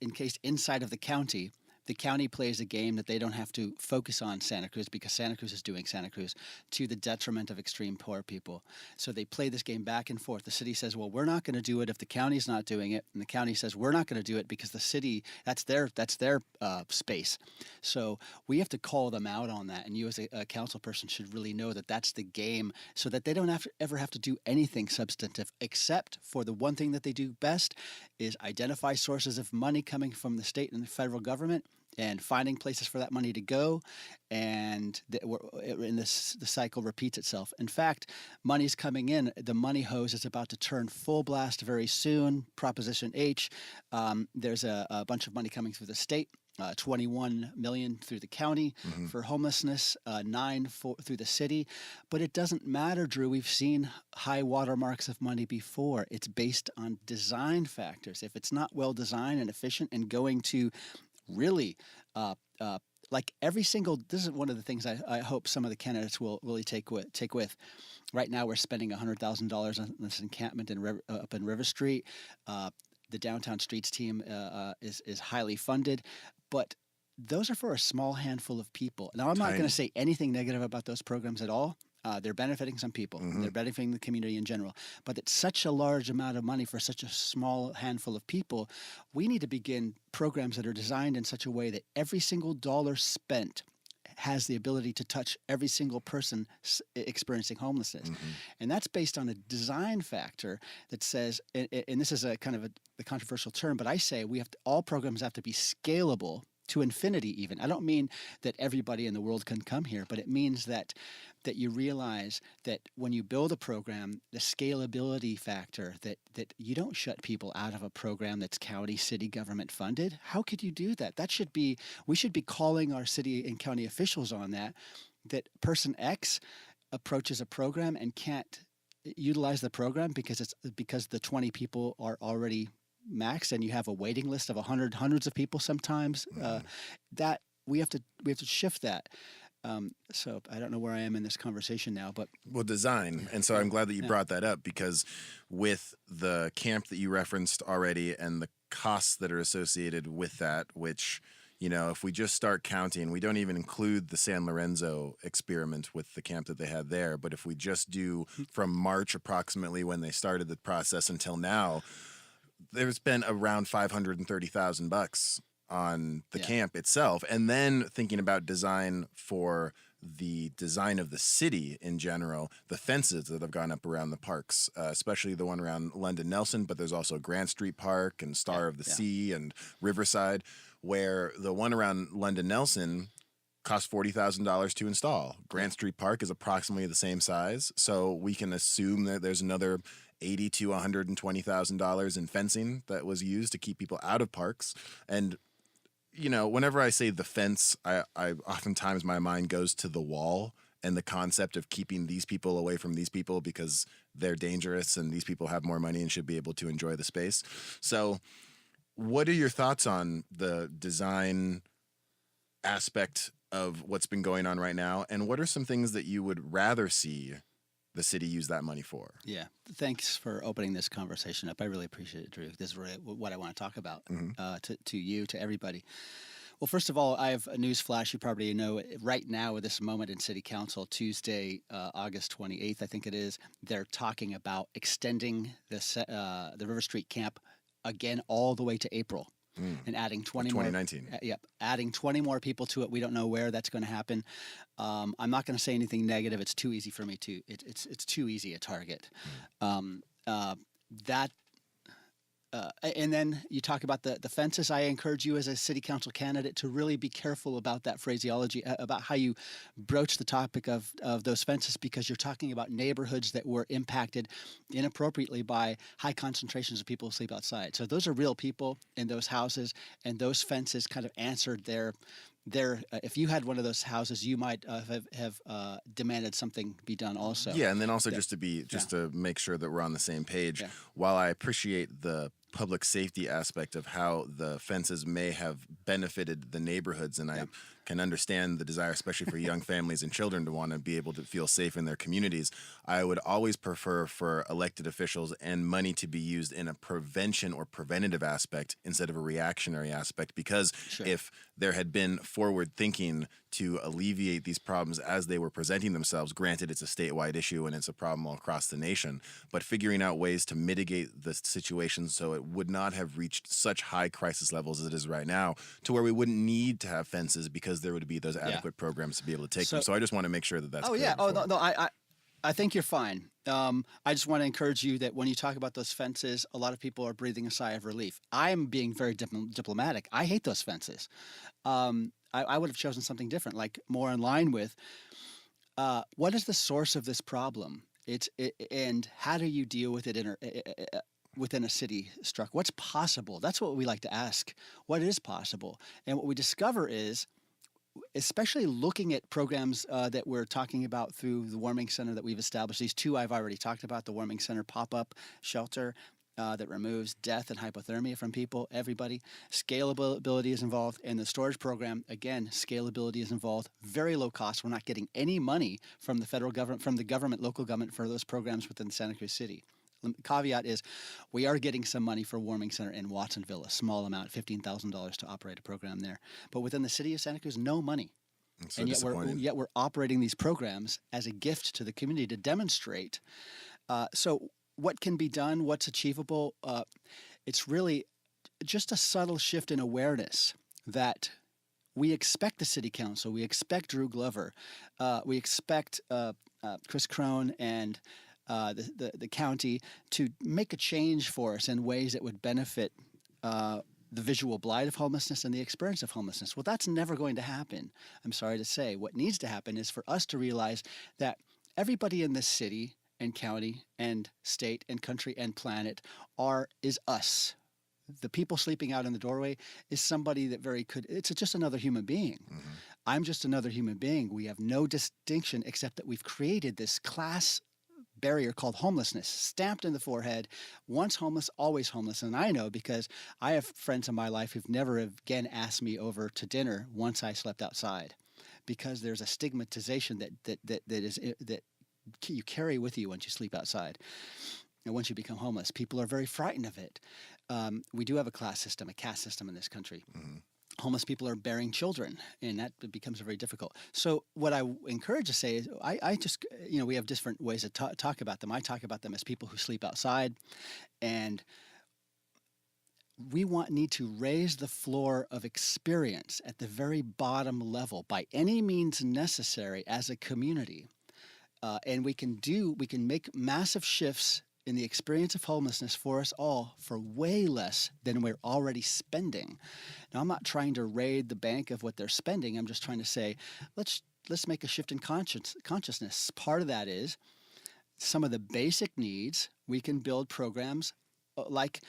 encased inside of the county. The county plays a game that they don't have to focus on Santa Cruz because Santa Cruz is doing Santa Cruz to the detriment of extreme poor people. So they play this game back and forth. The city says, well, we're not going to do it if the county's not doing it. And the county says, we're not going to do it because the city, that's their space. So we have to call them out on that. And you as a council person should really know that that's the game, so that they don't ever have to do anything substantive, except for the one thing that they do best is identify sources of money coming from the state and the federal government and finding places for that money to go, and the cycle repeats itself. In fact, money's coming in. The money hose is about to turn full blast very soon. Proposition H. There's a bunch of money coming through the state. 21 million through the county for homelessness, 9 through the city. But it doesn't matter, Drew. We've seen high watermarks of money before. It's based on design factors. If it's not well designed and efficient and going to really like every single, this is one of the things I hope some of the candidates will really take with. Right now we're spending $100,000 on this encampment up in River Street. The Downtown Streets team is highly funded, but those are for a small handful of people. Now, I'm not going to say anything negative about those programs at all. They're benefiting some people. They're benefiting the community in general. But it's such a large amount of money for such a small handful of people. We need to begin programs that are designed in such a way that every single dollar spent has the ability to touch every single person experiencing homelessness. And that's based on a design factor that says, and this is a kind of the controversial term, but I say all programs have to be scalable to infinity even. I don't mean that everybody in the world can come here, but it means that you realize that when you build a program, the scalability factor, that you don't shut people out of a program that's county, city government funded. How could you do that? We should be calling our city and county officials on that person X approaches a program and can't utilize the program because the 20 people are already maxed and you have a waiting list of hundreds of people sometimes. That we have to shift that. So I don't know where I am in this conversation now, but design. And so I'm glad that you brought that up, because with the camp that you referenced already and the costs that are associated with that, which, if we just start counting, we don't even include the San Lorenzo experiment with the camp that they had there. But if we just do from March approximately when they started the process until now, there's been around $530,000 on the camp itself. And then thinking about design for the design of the city in general, the fences that have gone up around the parks, especially the one around London Nelson, but there's also Grant Street Park and Star of the Sea and Riverside, where the one around London Nelson cost $40,000 to install. Grant Street Park is approximately the same size, so we can assume that there's another $80,000 to $120,000 in fencing that was used to keep people out of parks. And whenever I say the fence, I oftentimes my mind goes to the wall and the concept of keeping these people away from these people because they're dangerous and these people have more money and should be able to enjoy the space. So what are your thoughts on the design aspect of what's been going on right now? And what are some things that you would rather see the city use that money for? Yeah. Thanks for opening this conversation up. I really appreciate it, Drew. This is really what I want to talk about to you, to everybody. Well, first of all, I have a news flash. You probably know right now at this moment in City Council, Tuesday, August 28th, I think it is, they're talking about extending the River Street camp again all the way to April. And adding 2019. Adding 20 more people to it. We don't know where that's going to happen. I'm not going to say anything negative. It's too easy for me to. It's too easy a target. And then you talk about the fences. I encourage you as a city council candidate to really be careful about that phraseology, about how you broach the topic of those fences, because you're talking about neighborhoods that were impacted inappropriately by high concentrations of people who sleep outside. So those are real people in those houses, and those fences kind of answered their if you had one of those houses, you might have demanded something be done also. Yeah, and then also just to make sure that we're on the same page, while I appreciate the public safety aspect of how the fences may have benefited the neighborhoods, and I can understand the desire, especially for young families and children, to want to be able to feel safe in their communities, I would always prefer for elected officials and money to be used in a prevention or preventative aspect instead of a reactionary aspect, because if there had been forward thinking to alleviate these problems as they were presenting themselves, granted it's a statewide issue and it's a problem all across the nation, but figuring out ways to mitigate the situation so it would not have reached such high crisis levels as it is right now, to where we wouldn't need to have fences because there would be those adequate programs to be able to take them. So I just want to make sure that that's clear. No, I think you're fine. I just want to encourage you that when you talk about those fences, a lot of people are breathing a sigh of relief. I'm being very diplomatic. I hate those fences. I would have chosen something different, like more in line with what is the source of this problem? And how do you deal with it within a city struck? What's possible? That's what we like to ask. What is possible? And what we discover is, especially looking at programs that we're talking about through the Warming Center that we've established, these two I've already talked about, the Warming Center pop-up shelter that removes death and hypothermia from people, everybody. Scalability is involved. And the storage program, again, scalability is involved. Very low cost. We're not getting any money from the federal government, from the government, local government for those programs within Santa Cruz City. The caveat is we are getting some money for Warming Center in Watsonville, a small amount, $15,000 to operate a program there. But within the city of Santa Cruz, no money. It's so and disappointing. yet we're operating these programs as a gift to the community to demonstrate. So what can be done? What's achievable? It's really just a subtle shift in awareness that we expect the city council, we expect Drew Glover, we expect Chris Crone and the county to make a change for us in ways that would benefit the visual blight of homelessness and the experience of homelessness. Well, that's never going to happen. I'm sorry to say. What needs to happen is for us to realize that everybody in this city and county and state and country and planet is us. The people sleeping out in the doorway is somebody that it's just another human being. Mm-hmm. I'm just another human being. We have no distinction except that we've created this class barrier called homelessness, stamped in the forehead. Once homeless, always homeless. And I know because I have friends in my life who've never again asked me over to dinner once I slept outside, because there's a stigmatization that you carry with you once you sleep outside. And once you become homeless, people are very frightened of it. We do have a class system, a caste system in this country. Mm-hmm. Homeless people are bearing children, and that becomes very difficult. So what I encourage to say is I just, we have different ways to talk about them. I talk about them as people who sleep outside, and we need to raise the floor of experience at the very bottom level by any means necessary as a community. And we can make massive shifts in the experience of homelessness for us all for way less than we're already spending. Now, I'm not trying to raid the bank of what they're spending. I'm just trying to say, let's make a shift in consciousness. Part of that is some of the basic needs. We can build programs like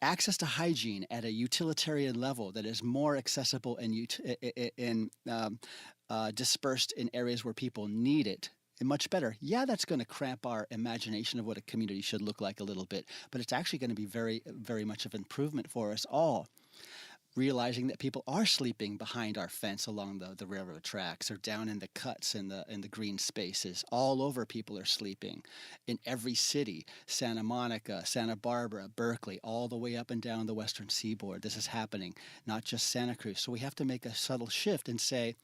access to hygiene at a utilitarian level that is more accessible and dispersed in areas where people need it. And much better. Yeah, that's going to cramp our imagination of what a community should look like a little bit, but it's actually going to be very, very much of improvement for us all. Realizing that people are sleeping behind our fence along the railroad tracks or down in the cuts in the green spaces. All over people are sleeping. In every city, Santa Monica, Santa Barbara, Berkeley, all the way up and down the western seaboard. This is happening, not just Santa Cruz. So we have to make a subtle shift and say,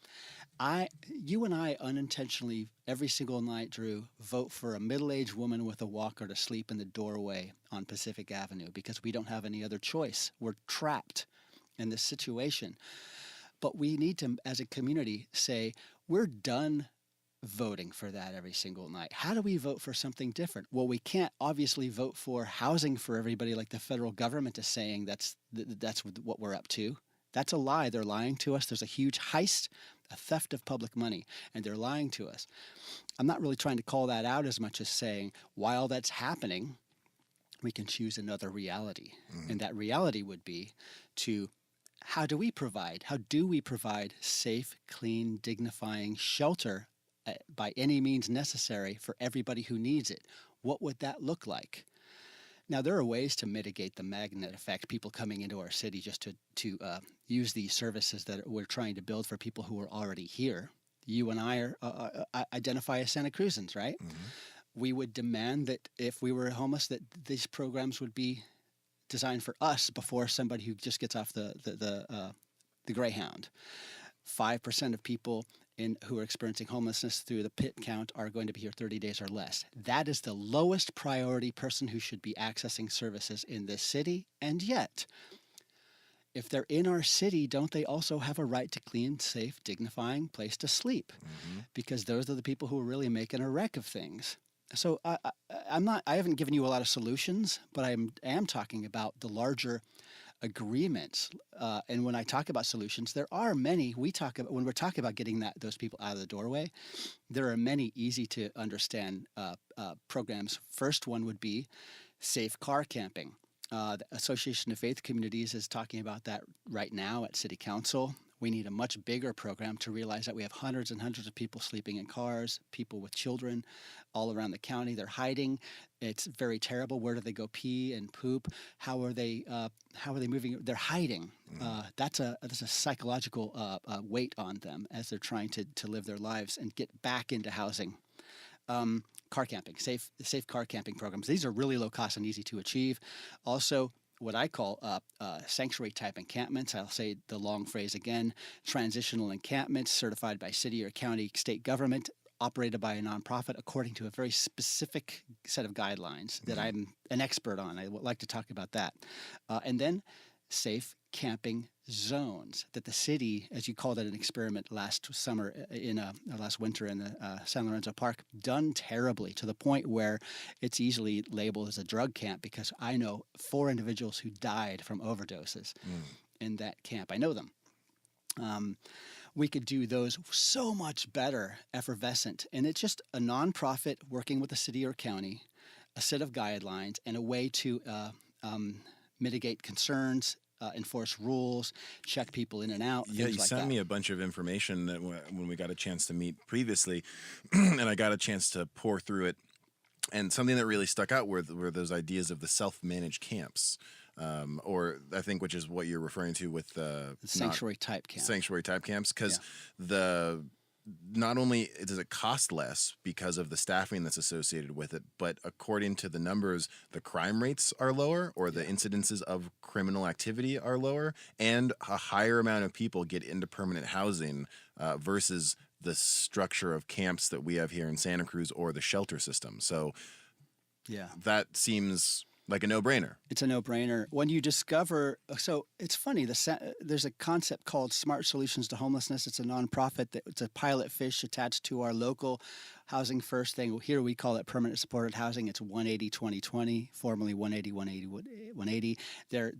you and I unintentionally every single night, Drew, vote for a middle-aged woman with a walker to sleep in the doorway on Pacific Avenue because we don't have any other choice. We're trapped in this situation. But we need to, as a community, say, we're done voting for that every single night. How do we vote for something different? Well, we can't obviously vote for housing for everybody like the federal government is saying that's what we're up to. That's a lie. They're lying to us. There's a huge heist, a theft of public money, and they're lying to us. I'm not really trying to call that out as much as saying, while that's happening, we can choose another reality. Mm-hmm. And that reality would be to how do we provide safe, clean, dignifying shelter by any means necessary for everybody who needs it? What would that look like? Now, there are ways to mitigate the magnet effect, people coming into our city just to use these services that we're trying to build for people who are already here. You and I identify as Santa Cruzans, right? Mm-hmm. We would demand that if we were homeless, that these programs would be designed for us before somebody who just gets off the Greyhound. 5% of people who are experiencing homelessness through the PIT count are going to be here 30 days or less. That is the lowest priority person who should be accessing services in this city. And yet, if they're in our city, don't they also have a right to clean, safe, dignifying place to sleep? Because those are the people who are really making a wreck of things. So I haven't given you a lot of solutions, but I am talking about the larger agreements. And when I talk about solutions, there are many. When we're talking about getting those people out of the doorway, there are many easy to understand programs. First one would be safe car camping. The Association of Faith Communities is talking about that right now at City Council. We need a much bigger program to realize that we have hundreds and hundreds of people sleeping in cars, people with children all around the county. They're hiding. It's very terrible. Where do they go pee and poop? How are they moving? They're hiding. That's a psychological weight on them as they're trying to live their lives and get back into housing. Car camping, safe car camping programs. These are really low cost and easy to achieve. Also, what I call sanctuary type encampments. I'll say the long phrase again: transitional encampments certified by city or county, state government, operated by a nonprofit according to a very specific set of guidelines that I'm an expert on. I would like to talk about that. And then safe camping zones that the city, as you called it, an experiment last summer last winter in the San Lorenzo Park, done terribly to the point where it's easily labeled as a drug camp because I know 4 individuals who died from overdoses in that camp. I know them. We could do those so much better, effervescent, and it's just a nonprofit working with the city or county, a set of guidelines, and a way to mitigate concerns, enforce rules, check people in and out. Yeah, you like sent that. me a bunch of information that when we got a chance to meet previously, and I got a chance to pour through it. And something that really stuck out were those ideas of the self-managed camps, or I think which is what you're referring to with the sanctuary type camps. Sanctuary type camps, because not only does it cost less because of the staffing that's associated with it, but according to the numbers, the crime rates are lower, or the incidences of criminal activity are lower, and a higher amount of people get into permanent housing versus the structure of camps that we have here in Santa Cruz or the shelter system. So that seems like a no-brainer. It's a no-brainer. When you discover, so it's funny, there's a concept called Smart Solutions to Homelessness. It's a nonprofit. It's a pilot fish attached to our local Housing First thing. Here we call it Permanent Supported Housing. It's 180-2020, formerly 180-180-180.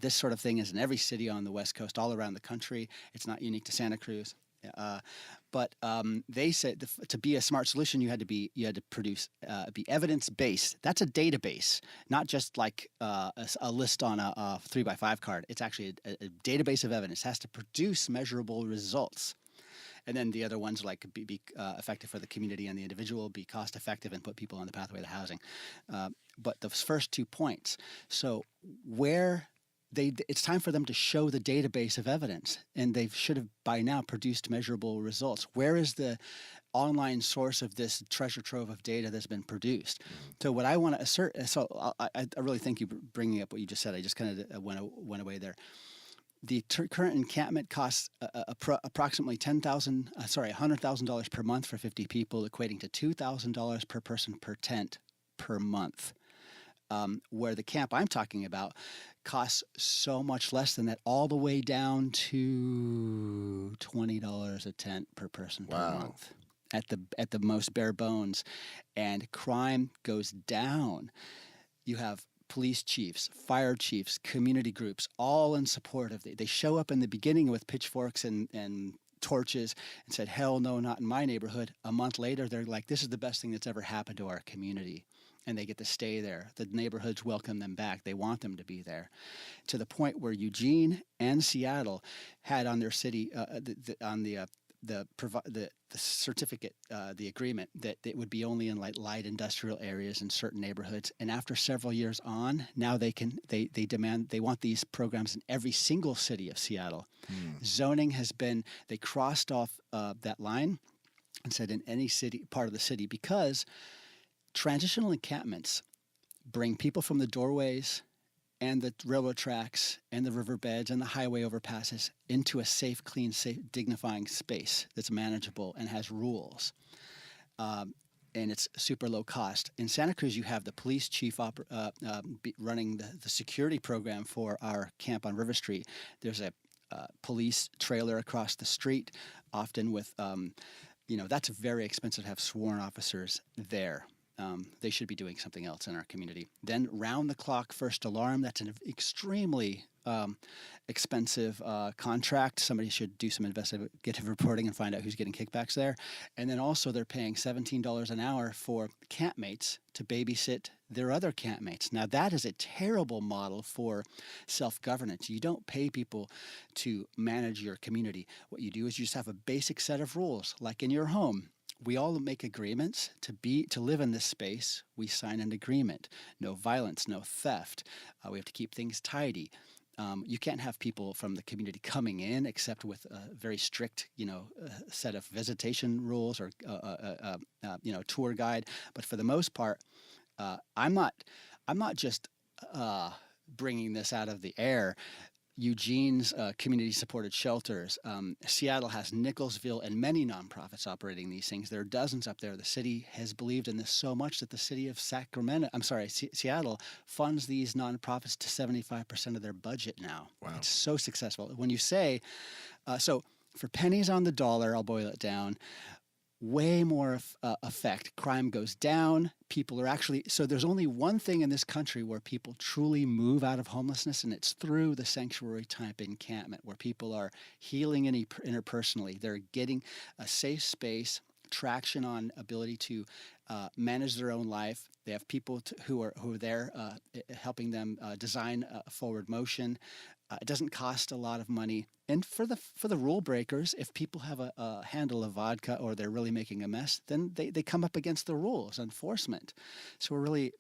This sort of thing is in every city on the West Coast, all around the country. It's not unique to Santa Cruz. But they said to be a smart solution, you had to be evidence based. That's a database, not just like a list on a 3x5 card. It's actually a database of evidence. It has to produce measurable results. And then the other ones like be effective for the community and the individual, be cost effective, and put people on the pathway to housing. But those first 2 points. So it's time for them to show the database of evidence, and they should have by now produced measurable results. Where is the online source of this treasure trove of data that's been produced? So what I want to assert, so I really thank you for bringing up what you just said. I just kind of went away there. The current encampment costs approximately $100,000 per month for 50 people, equating to $2,000 per person per tent per month. Where the camp I'm talking about costs so much less than that, all the way down to $20 a tent per person per month at the most bare bones, and crime goes down. You have police chiefs, fire chiefs, community groups, all in support of they show up in the beginning with pitchforks and torches and said, "Hell no, not in my neighborhood." A month later, they're like, "This is the best thing that's ever happened to our community." And they get to stay there. The neighborhoods welcome them back. They want them to be there, to the point where Eugene and Seattle had on their city the certificate, the agreement that it would be only in like light industrial areas in certain neighborhoods. And after several years on, now they want these programs in every single city of Seattle. Zoning has been, they crossed off that line and said in any part of the city, because transitional encampments bring people from the doorways and the railroad tracks and the riverbeds and the highway overpasses into a safe, clean, safe, dignifying space that's manageable and has rules. And it's super low cost. In Santa Cruz, you have the police chief running the security program for our camp on River Street. There's a police trailer across the street, often with, that's very expensive to have sworn officers there. They should be doing something else in our community. Then round-the-clock first alarm. That's an extremely expensive contract. Somebody should do some investigative reporting and find out who's getting kickbacks there. And then also they're paying $17 an hour for campmates to babysit their other campmates. Now that is a terrible model for self-governance. You don't pay people to manage your community. What you do is you just have a basic set of rules, like in your home. We all make agreements to live in this space. We sign an agreement. No violence, no theft. We have to keep things tidy. You can't have people from the community coming in except with a very strict, set of visitation rules or, tour guide. But for the most part, I'm not just bringing this out of the air. Eugene's community-supported shelters. Seattle has Nicholsville and many nonprofits operating these things. There are dozens up there. The city has believed in this so much that the city of Seattle funds these nonprofits to 75% of their budget now. Wow. It's so successful. When you say, so for pennies on the dollar, I'll boil it down, way more effect. Crime goes down. People are so there's only one thing in this country where people truly move out of homelessness, and it's through the sanctuary type encampment where people are healing interpersonally. They're getting a safe space, traction on ability to manage their own life. They have people who are there helping them design a forward motion. It doesn't cost a lot of money. And for the rule breakers, if people have a handle of vodka or they're really making a mess, then they come up against the rules, enforcement. So we're really,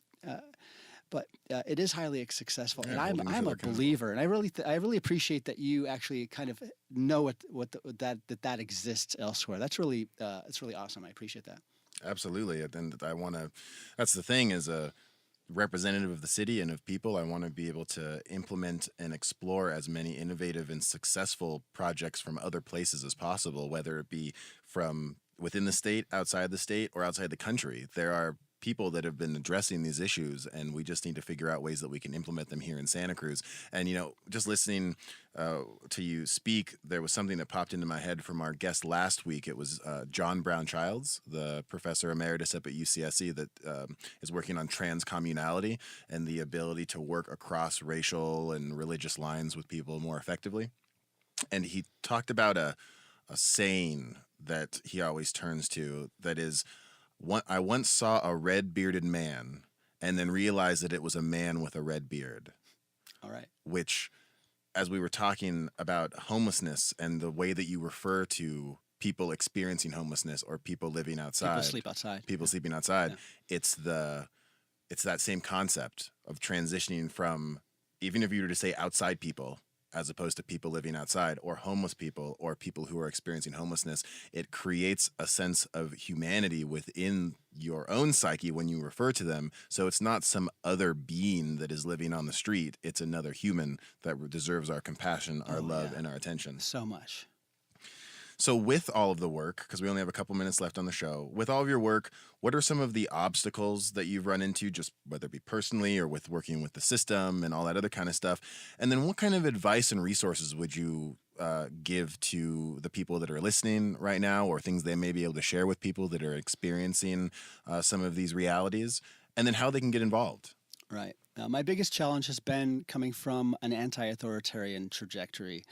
but it is highly successful. Yeah, and I'm a believer, and I really appreciate that you actually kind of know that exists elsewhere. That's really awesome. I appreciate that. Absolutely. And that's the thing, as a representative of the city and of people, I want to be able to implement and explore as many innovative and successful projects from other places as possible, whether it be from within the state, outside the state, or outside the country. There are people that have been addressing these issues, and we just need to figure out ways that we can implement them here in Santa Cruz. And, just listening to you speak, there was something that popped into my head from our guest last week. It was John Brown Childs, the professor emeritus up at UCSC that is working on transcommunality and the ability to work across racial and religious lines with people more effectively. And he talked about a saying that he always turns to, that is, I once saw a red-bearded man and then realized that it was a man with a red beard. All right. Which, as we were talking about homelessness and the way that you refer to people experiencing homelessness or people living outside. People sleep outside. People sleeping outside. Yeah. It's that same concept of transitioning from, even if you were to say outside people, as opposed to people living outside, or homeless people, or people who are experiencing homelessness, it creates a sense of humanity within your own psyche when you refer to them. So it's not some other being that is living on the street. It's another human that deserves our compassion, our love, and our attention. So much. So with all of the work, because we only have a couple minutes left on the show, with all of your work, what are some of the obstacles that you've run into, just whether it be personally or with working with the system and all that other kind of stuff? And then what kind of advice and resources would you give to the people that are listening right now, or things they may be able to share with people that are experiencing some of these realities, and then how they can get involved? Right. My biggest challenge has been coming from an anti-authoritarian trajectory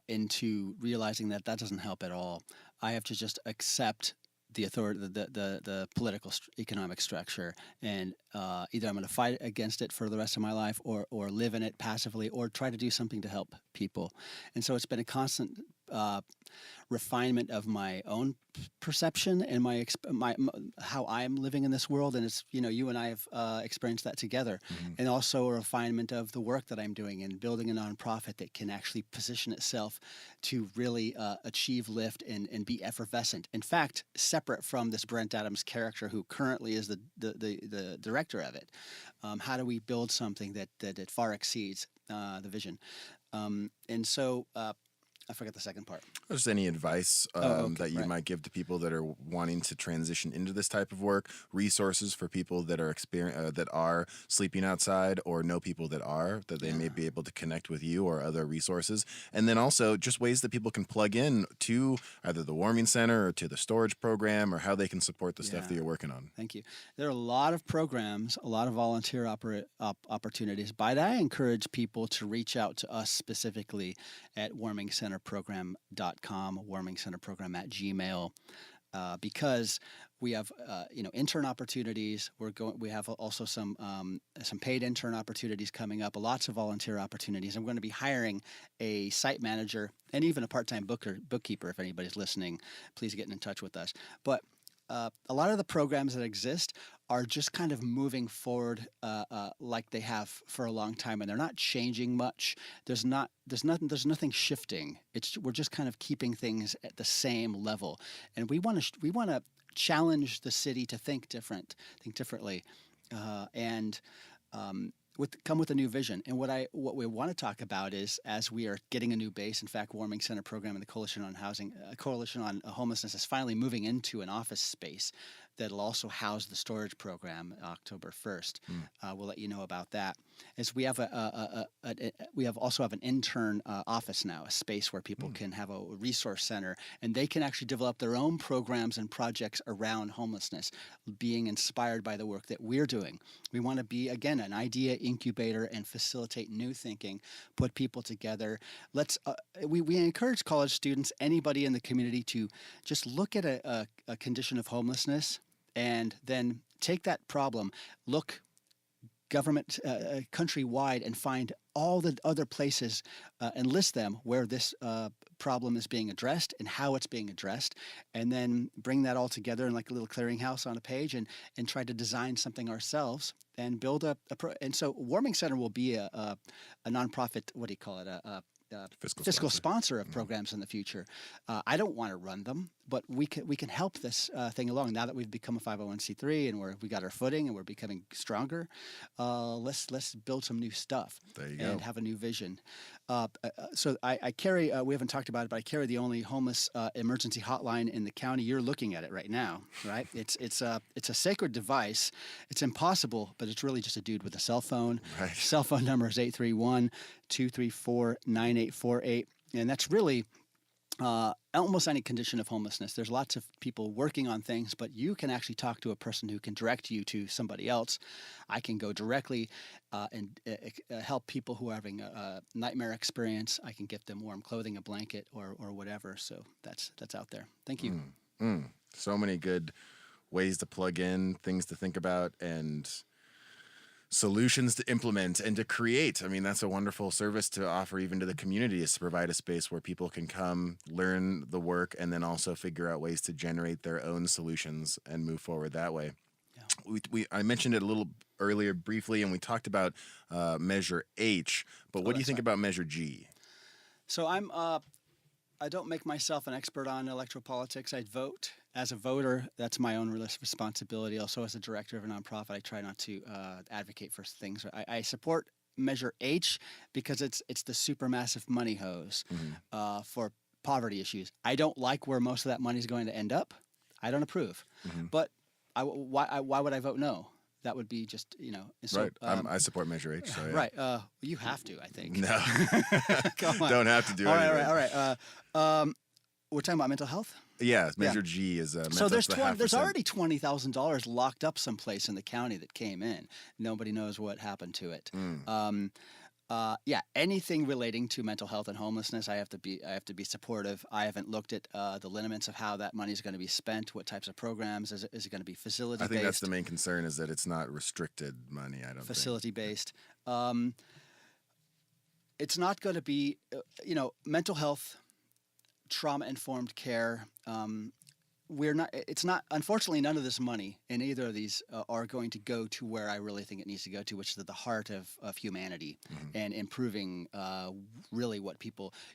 into realizing that doesn't help at all. I have to just accept the authority, the political economic structure, and either I'm going to fight against it for the rest of my life, or live in it passively, or try to do something to help people. And so it's been a constant refinement of my own perception and my how I'm living in this world. And it's, you and I have experienced that together. Mm-hmm. And also a refinement of the work that I'm doing and building a nonprofit that can actually position itself to really achieve lift and be effervescent. In fact, separate from this Brent Adams character who currently is the director of it. How do we build something that far exceeds the vision? And so I forgot the second part. Just any advice that you right. might give to people that are wanting to transition into this type of work, resources for people that are that are sleeping outside or know people that they may be able to connect with you or other resources. And then also just ways that people can plug in to either the Warming Center or to the storage program, or how they can support the stuff that you're working on. Thank you. There are a lot of programs, a lot of volunteer opportunities. But I encourage people to reach out to us specifically at warmingcenterprogram.com, warmingcenterprogram@gmail, because we have intern opportunities. We have also some paid intern opportunities coming up. Lots of volunteer opportunities. I'm going to be hiring a site manager and even a part-time bookkeeper. If anybody's listening, please get in touch with us. But a lot of the programs that exist are just kind of moving forward like they have for a long time, and they're not changing much. There's nothing shifting. We're just kind of keeping things at the same level, and we want to challenge the city to think differently, and come with a new vision. And what we want to talk about is, as we are getting a new base, in fact, Warming Center program and the Coalition on Homelessness is finally moving into an office space that'll also house the storage program October 1st. We'll let you know about that. As we have also have an intern office now, a space where people can have a resource center, and they can actually develop their own programs and projects around homelessness, being inspired by the work that we're doing. We want to be, again, an idea incubator and facilitate new thinking, put people together. We encourage college students, anybody in the community, to just look at a condition of homelessness and then take that problem, look government countrywide, and find all the other places and list them where this problem is being addressed and how it's being addressed, and then bring that all together in like a little clearinghouse on a page and try to design something ourselves and build and so Warming Center will be a nonprofit, what do you call it, a fiscal sponsor of programs in the future. I don't want to run them, but we can help this thing along. Now that we've become a 501c3 and we got our footing and we're becoming stronger, let's build some new stuff. There you and go. have a new vision. So I carry, we haven't talked about it, but I carry the only homeless emergency hotline in the county. You're looking at it right now, right? It's a sacred device. It's impossible, but it's really just a dude with a cell phone. Right. Cell phone number is 831-234-9848. And that's really almost any condition of homelessness. There's lots of people working on things, but you can actually talk to a person who can direct you to somebody else. I can go directly and help people who are having a nightmare experience. I can get them warm clothing, a blanket, or whatever. So that's out there. Thank you. So many good ways to plug in, things to think about, and solutions to implement and to create. I mean, that's a wonderful service to offer even to the community, is to provide a space where people can come, learn the work, and then also figure out ways to generate their own solutions and move forward that way. Yeah. I mentioned it a little earlier briefly, and we talked about Measure H, but what do you think about Measure G? So I don't make myself an expert on electoral politics. I vote. As a voter, that's my own responsibility. Also, as a director of a nonprofit, I try not to advocate for things. I support Measure H because it's the supermassive money hose for poverty issues. I don't like where most of that money is going to end up. I don't approve. But why would I vote no? That would be just, So, right. I support Measure H. So yeah. Right. You have to, I think. No. Come on. Don't have to do anything. All right. We're talking about mental health? Yeah, Measure G is so there's already $20,000 locked up someplace in the county that came in. Nobody knows what happened to it. Anything relating to mental health and homelessness, I have to be supportive. I haven't looked at the limits of how that money is going to be spent. What types of programs is it going to be facility based? I think that's the main concern, is that it's not restricted money. I don't facility based. It's not going to be mental health, trauma informed care. Unfortunately, none of this money in either of these are going to go to where I really think it needs to go to, which is at the heart of humanity and improving really what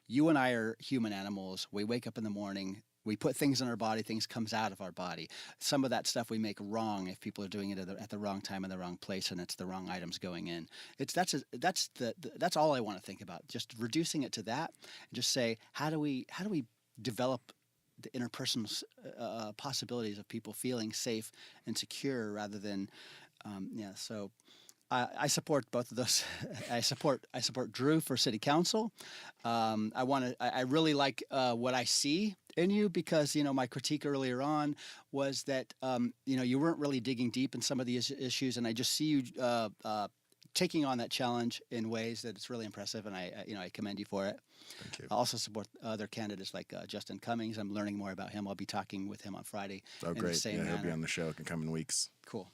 you and I are human animals. We wake up in the morning. We put things in our body, things comes out of our body. Some of that stuff we make wrong if people are doing it at the wrong time in the wrong place, and it's the wrong items going in. That's all I want to think about. Just reducing it to that, and just say, how do we develop the interpersonal possibilities of people feeling safe and secure rather than, So I support both of those. I support Drew for city council. I really like what I see in you, because my critique earlier on was that you weren't really digging deep in some of these issues, and I just see you taking on that challenge in ways that it's really impressive, and I commend you for it. Thank you. I also support other candidates like Justin Cummings. I'm learning more about him. I'll be talking with him on Friday. Oh, great. He'll be on the show in coming weeks. Cool.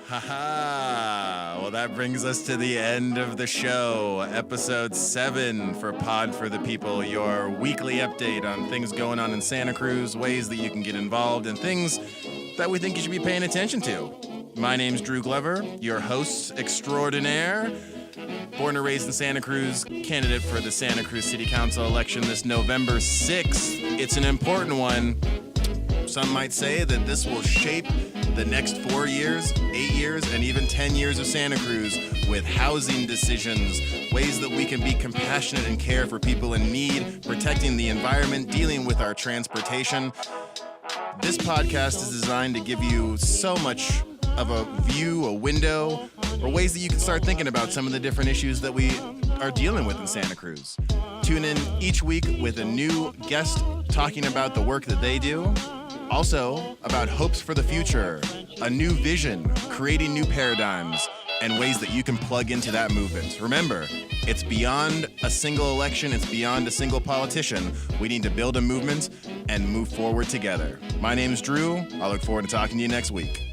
Haha! Well, that brings us to the end of the show. Episode 7 for Pod for the People, your weekly update on things going on in Santa Cruz, ways that you can get involved, and things that we think you should be paying attention to. My name's Drew Glover, your host extraordinaire. Born and raised in Santa Cruz, candidate for the Santa Cruz City Council election this November 6th. It's an important one. Some might say that this will shape the next 4 years, 8 years, and even 10 years of Santa Cruz with housing decisions, ways that we can be compassionate and care for people in need, protecting the environment, dealing with our transportation. This podcast is designed to give you so much of a view, a window, or ways that you can start thinking about some of the different issues that we are dealing with in Santa Cruz. Tune in each week with a new guest talking about the work that they do. Also, about hopes for the future, a new vision, creating new paradigms, and ways that you can plug into that movement. Remember, it's beyond a single election, it's beyond a single politician. We need to build a movement and move forward together. My name is Drew. I look forward to talking to you next week.